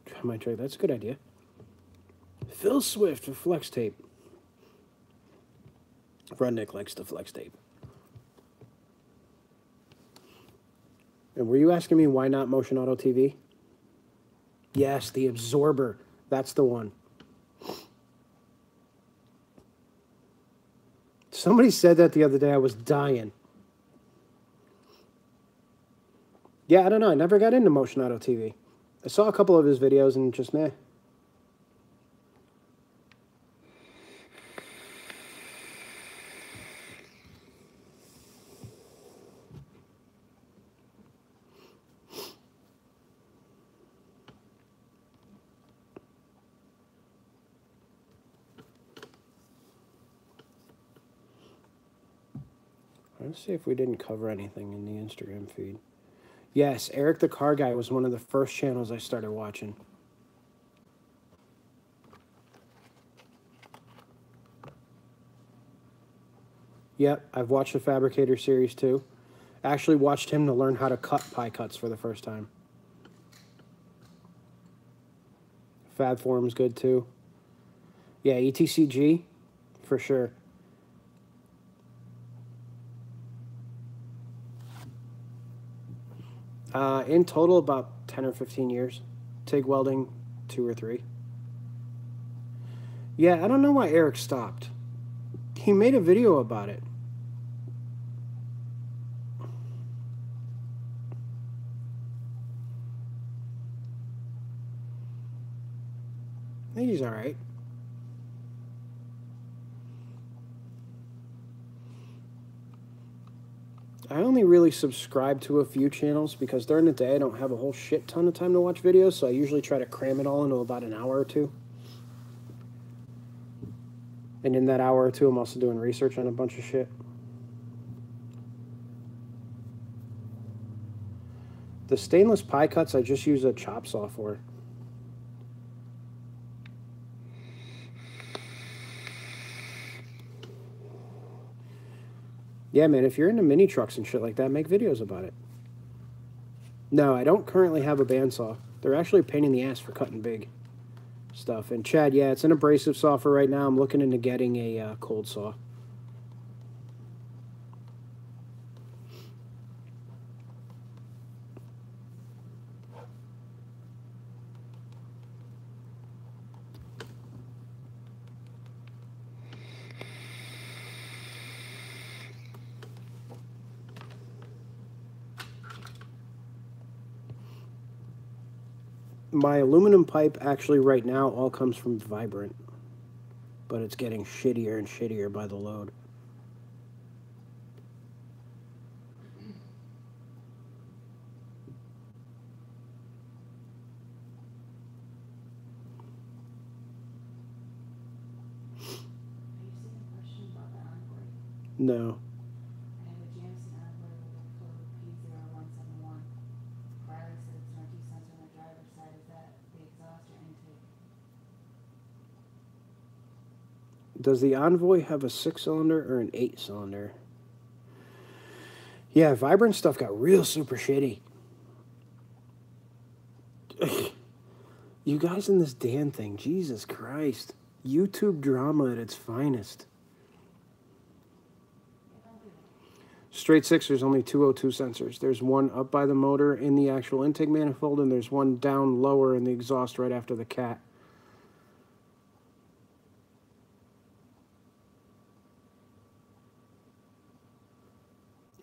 I might try. That's a good idea. Phil Swift for flex tape. Rudnick likes the flex tape. And were you asking me why not Motion Auto TV? Yes, the absorber. That's the one. Somebody said that the other day. I was dying. Yeah, I don't know. I never got into Motion Auto TV. I saw a couple of his videos and just meh. Let's see if we didn't cover anything in the Instagram feed. Yes, Eric the Car Guy was one of the first channels I started watching. Yep, I've watched the Fabricator series too. I actually watched him to learn how to cut pie cuts for the first time. Fab Form's good too. Yeah, ETCG, for sure. In total, about 10 or 15 years. TIG welding, 2 or 3. Yeah, I don't know why Eric stopped. He made a video about it. I think he's all right. I only really subscribe to a few channels because during the day I don't have a whole shit ton of time to watch videos, so I usually try to cram it all into about an hour or two. And in that hour or two, I'm also doing research on a bunch of shit. The stainless pie cuts, I just use a chop saw for. Yeah, man, if you're into mini trucks and shit like that, make videos about it. No, I don't currently have a bandsaw. They're actually a pain in the ass for cutting big stuff. And Chad, yeah, it's an abrasive saw for right now. I'm looking into getting a cold saw. My aluminum pipe actually right now all comes from Vibrant, but it's getting shittier and shittier by the load. No. I have a Jameson Envoy with a code P0171. Riley said it's no sensor on the driver's side. Is that the exhaust or intake? Does the Envoy have a 6-cylinder or an 8-cylinder? Yeah, Vibrant stuff got real super shitty. You guys in this damn thing, Jesus Christ. YouTube drama at its finest. Straight 6, there's only 202 sensors. There's one up by the motor in the actual intake manifold, and there's one down lower in the exhaust right after the cat.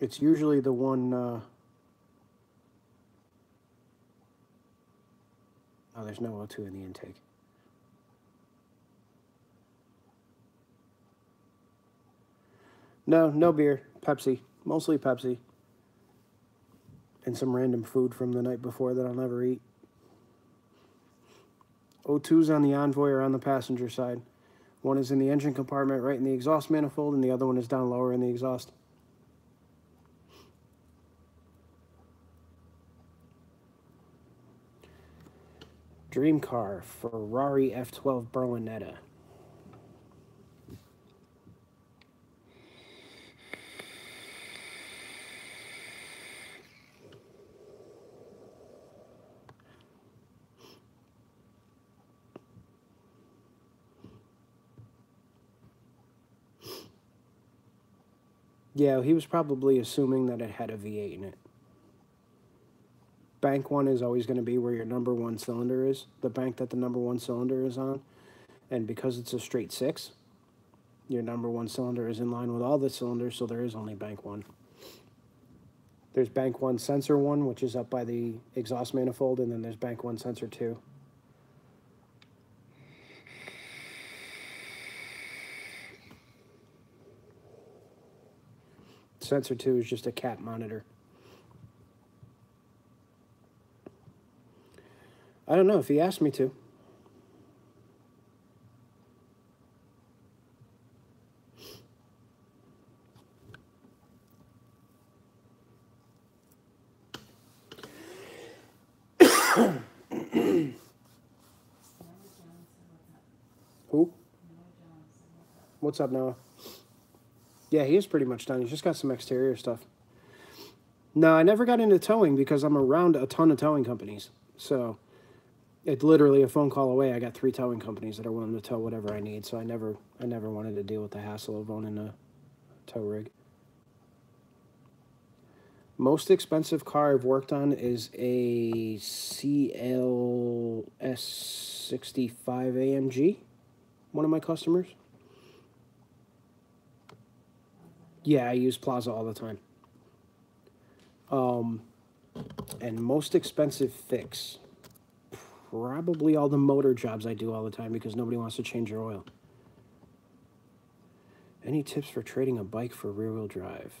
It's usually the one... Oh, there's no O2 in the intake. No beer. Pepsi. Mostly Pepsi. And some random food from the night before that I'll never eat. O2's on the Envoy or on the passenger side. One is in the engine compartment right in the exhaust manifold, and the other one is down lower in the exhaust. Dream car, Ferrari F12 Berlinetta. Yeah, he was probably assuming that it had a V8 in it. Bank 1 is always going to be where your number 1 cylinder is, the bank that the number 1 cylinder is on. And because it's a straight 6, your number 1 cylinder is in line with all the cylinders, so there is only bank 1. There's bank 1 sensor 1, which is up by the exhaust manifold, and then there's bank 1 sensor 2. Sensor 2 is just a cat monitor. I don't know if he asked me to. Who? What's up, Noah? Yeah, he is pretty much done. He's just got some exterior stuff. No, I never got into towing because I'm around a ton of towing companies. So it's literally a phone call away. I got 3 towing companies that are willing to tow whatever I need. So I never wanted to deal with the hassle of owning a tow rig. Most expensive car I've worked on is a CLS 65 AMG. One of my customers. Yeah, I use Plaza all the time. And most expensive fix. Probably all the motor jobs I do all the time because nobody wants to change your oil. Any tips for trading a bike for rear-wheel drive?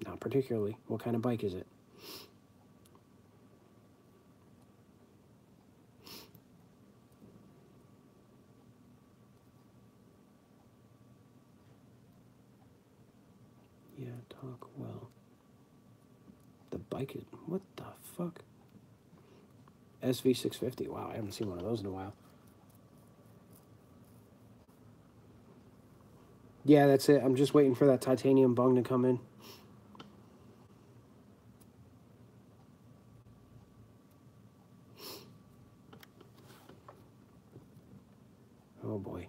Not particularly. What kind of bike is it? Yeah, talk well. The bike is... What the fuck? SV650. Wow, I haven't seen one of those in a while. Yeah, that's it. I'm just waiting for that titanium bung to come in. Oh boy.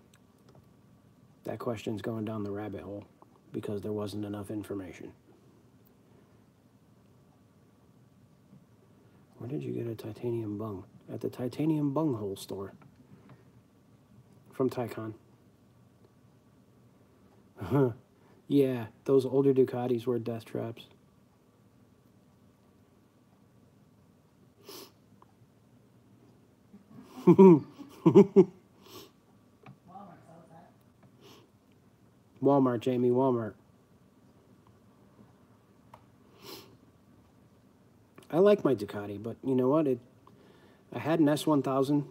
That question's going down the rabbit hole because there wasn't enough information. Where did you get a titanium bung? At the titanium bunghole store. From Taycan. Yeah, those older Ducatis were death traps. Walmart sells that. Walmart, Jamie, Walmart. I like my Ducati, but you know what? I had an S1000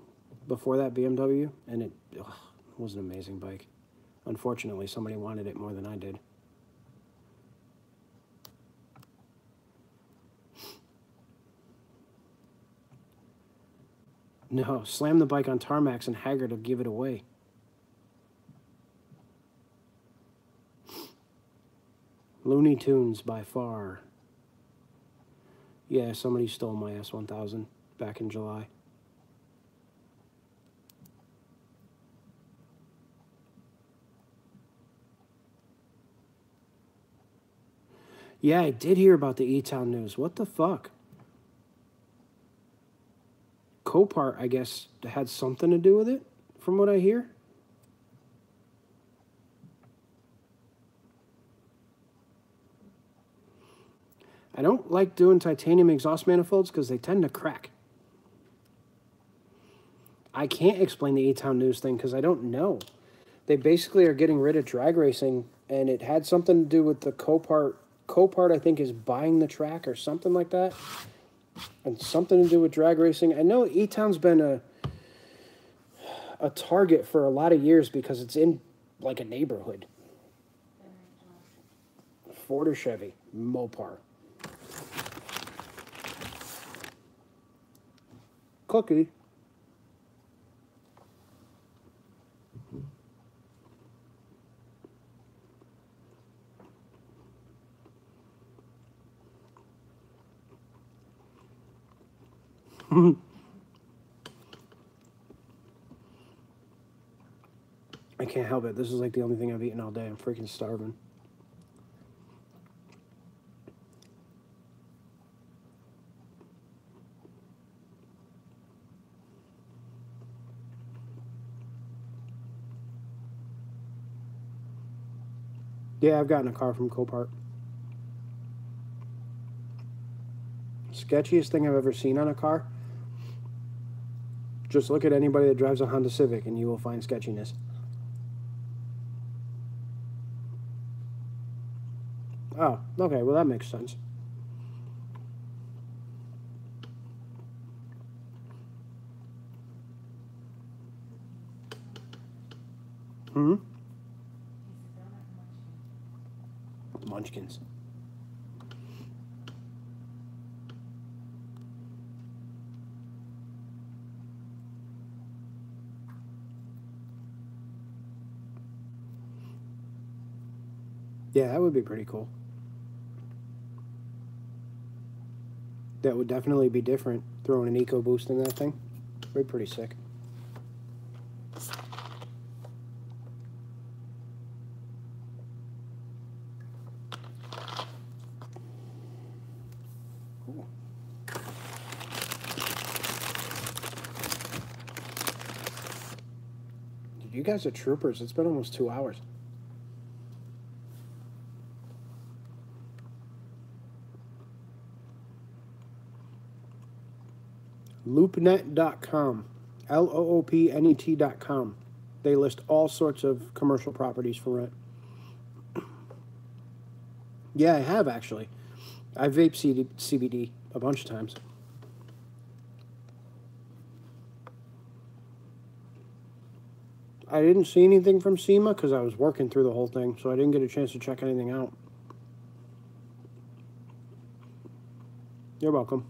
before that BMW, and it was an amazing bike. Unfortunately, somebody wanted it more than I did. No, slam the bike on tarmacs and Haggard will give it away. Looney Tunes by far. Yeah, somebody stole my S1000 back in July. Yeah, I did hear about the E-Town news. What the fuck? Copart, I guess, had something to do with it, from what I hear. I don't like doing titanium exhaust manifolds because they tend to crack. I can't explain the E-Town news thing because I don't know. They basically are getting rid of drag racing, and it had something to do with the Copart. Copart, I think, is buying the track or something like that. And something to do with drag racing. I know E-Town's been a target for a lot of years because it's in, like, a neighborhood. Ford or Chevy? Mopar. Cookie. I can't help it. This is like the only thing I've eaten all day. I'm freaking starving. Yeah, I've gotten a car from Copart. Sketchiest thing I've ever seen on a car. Just look at anybody that drives a Honda Civic and you will find sketchiness. Oh, okay, well that makes sense. Hmm? Munchkins. Yeah, that would be pretty cool. That would definitely be different. Throwing an EcoBoost in that thing. Be pretty sick. Ooh. Dude, you guys are troopers. It's been almost 2 hours. Loopnet.com. LOOPNET.com. They list all sorts of commercial properties for rent. Yeah, I have actually. I vape CBD a bunch of times. I didn't see anything from SEMA because I was working through the whole thing, so I didn't get a chance to check anything out. You're welcome.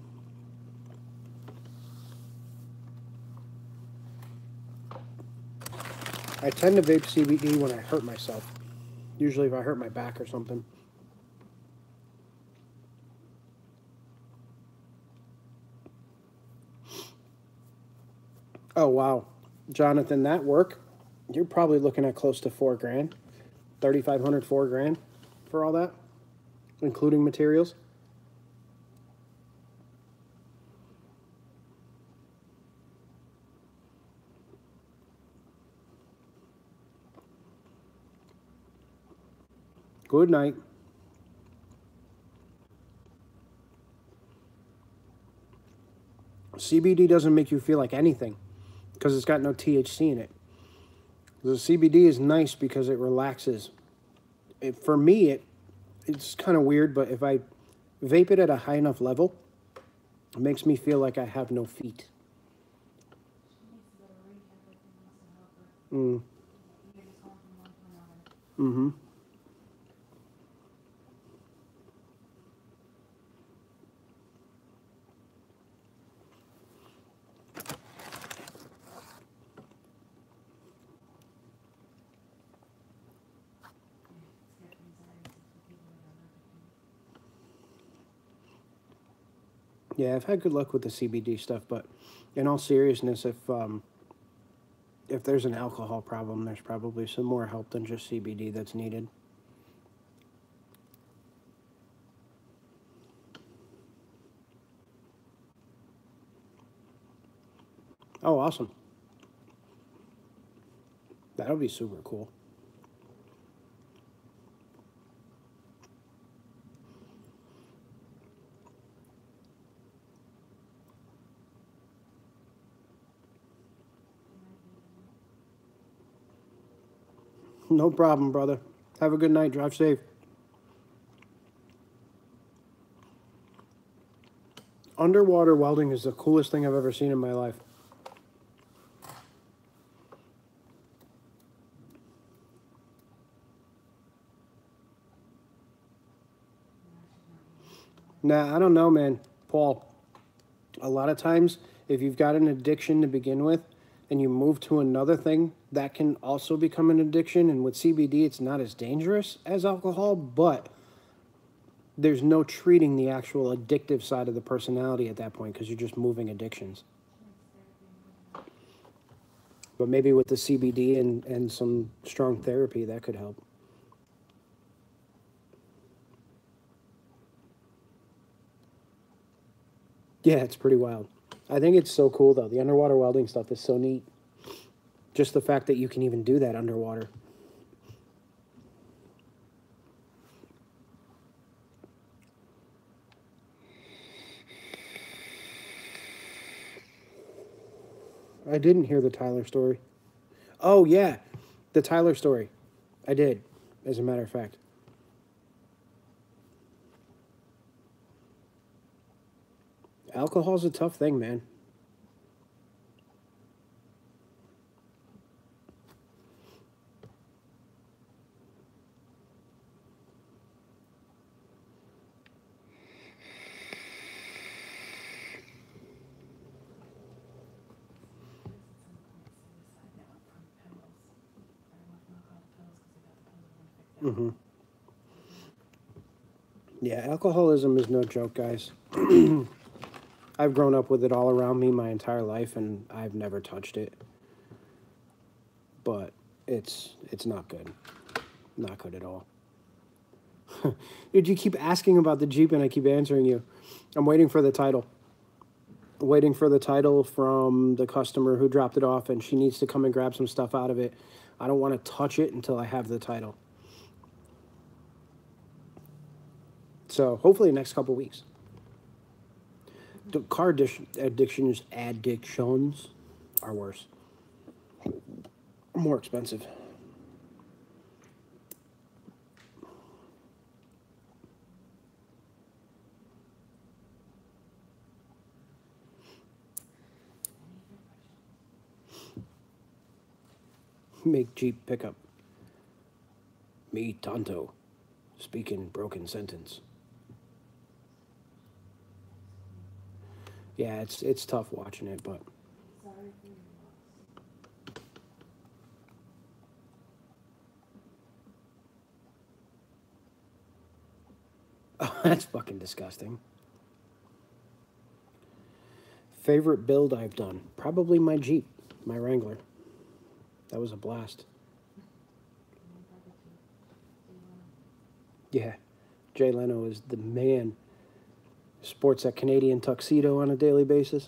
I tend to vape CBD when I hurt myself. Usually if I hurt my back or something. Oh, wow. Jonathan, that work, you're probably looking at close to $4 grand. 3,500, $4 grand for all that, including materials. Good night. CBD doesn't make you feel like anything because it's got no THC in it. The CBD is nice because it relaxes. For me, it's kind of weird, but if I vape it at a high enough level, it makes me feel like I have no feet. Mm. Mm-hmm. Yeah, I've had good luck with the CBD stuff, but in all seriousness, if there's an alcohol problem, there's probably some more help than just CBD that's needed. Oh, awesome. That'll be super cool. No problem, brother. Have a good night. Drive safe. Underwater welding is the coolest thing I've ever seen in my life. Nah, I don't know, man. Paul, a lot of times, if you've got an addiction to begin with and you move to another thing, that can also become an addiction. And with CBD, it's not as dangerous as alcohol, but there's no treating the actual addictive side of the personality at that point because you're just moving addictions. But maybe with the CBD and some strong therapy, that could help. Yeah, it's pretty wild. I think it's so cool, though. The underwater welding stuff is so neat. Just the fact that you can even do that underwater. I didn't hear the Tyler story. Oh, yeah, the Tyler story. I did, as a matter of fact. Alcohol's a tough thing, man. Mm-hmm. Yeah, alcoholism is no joke, guys. I've grown up with it all around me my entire life, and I've never touched it. But it's not good. Not good at all. Dude, you keep asking about the Jeep, and I keep answering you. I'm waiting for the title. Waiting for the title from the customer who dropped it off, and she needs to come and grab some stuff out of it. I don't want to touch it until I have the title. So hopefully the next couple weeks. The car addictions are worse. More expensive. Make Jeep pickup. Me tanto. Speaking broken sentence. Yeah, it's tough watching it, but Sorry for your loss. oh, that's fucking disgusting. Favorite build I've done? Probably my Jeep, my Wrangler. That was a blast. Yeah, Jay Leno is the man. Sports that Canadian tuxedo on a daily basis.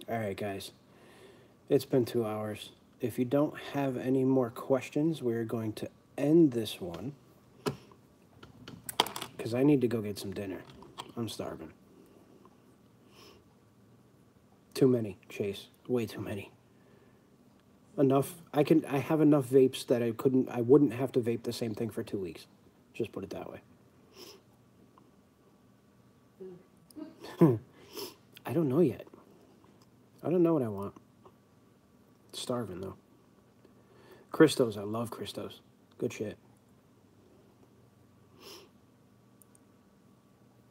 All right, guys. It's been 2 hours. If you don't have any more questions, we're going to end this one. Because I need to go get some dinner. I'm starving. Too many, Chase. Way too many. Enough. I have enough vapes that I wouldn't have to vape the same thing for 2 weeks. Just put it that way. I don't know yet. I don't know what I want. Starving though. Cristos, I love Cristos. Good shit.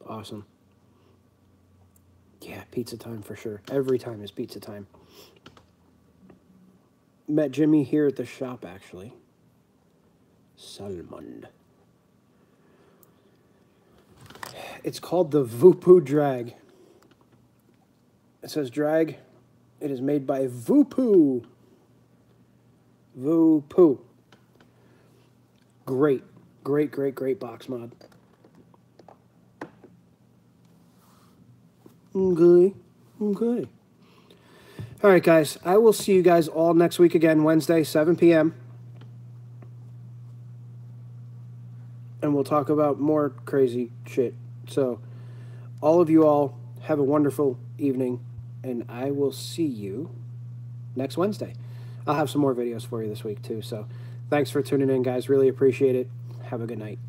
Awesome. Yeah, pizza time for sure. Every time is pizza time. Met Jimmy here at the shop, actually. Salmon. It's called the Voopoo Drag. It says drag. It is made by Voopoo. Voopoo. Great, great, great, great box mod. Okay. Okay. All right, guys. I will see you guys all next week again, Wednesday, 7 p.m. And we'll talk about more crazy shit. So, all of you all, have a wonderful evening. And I will see you next Wednesday. I'll have some more videos for you this week, too. So, thanks for tuning in, guys. Really appreciate it. Have a good night.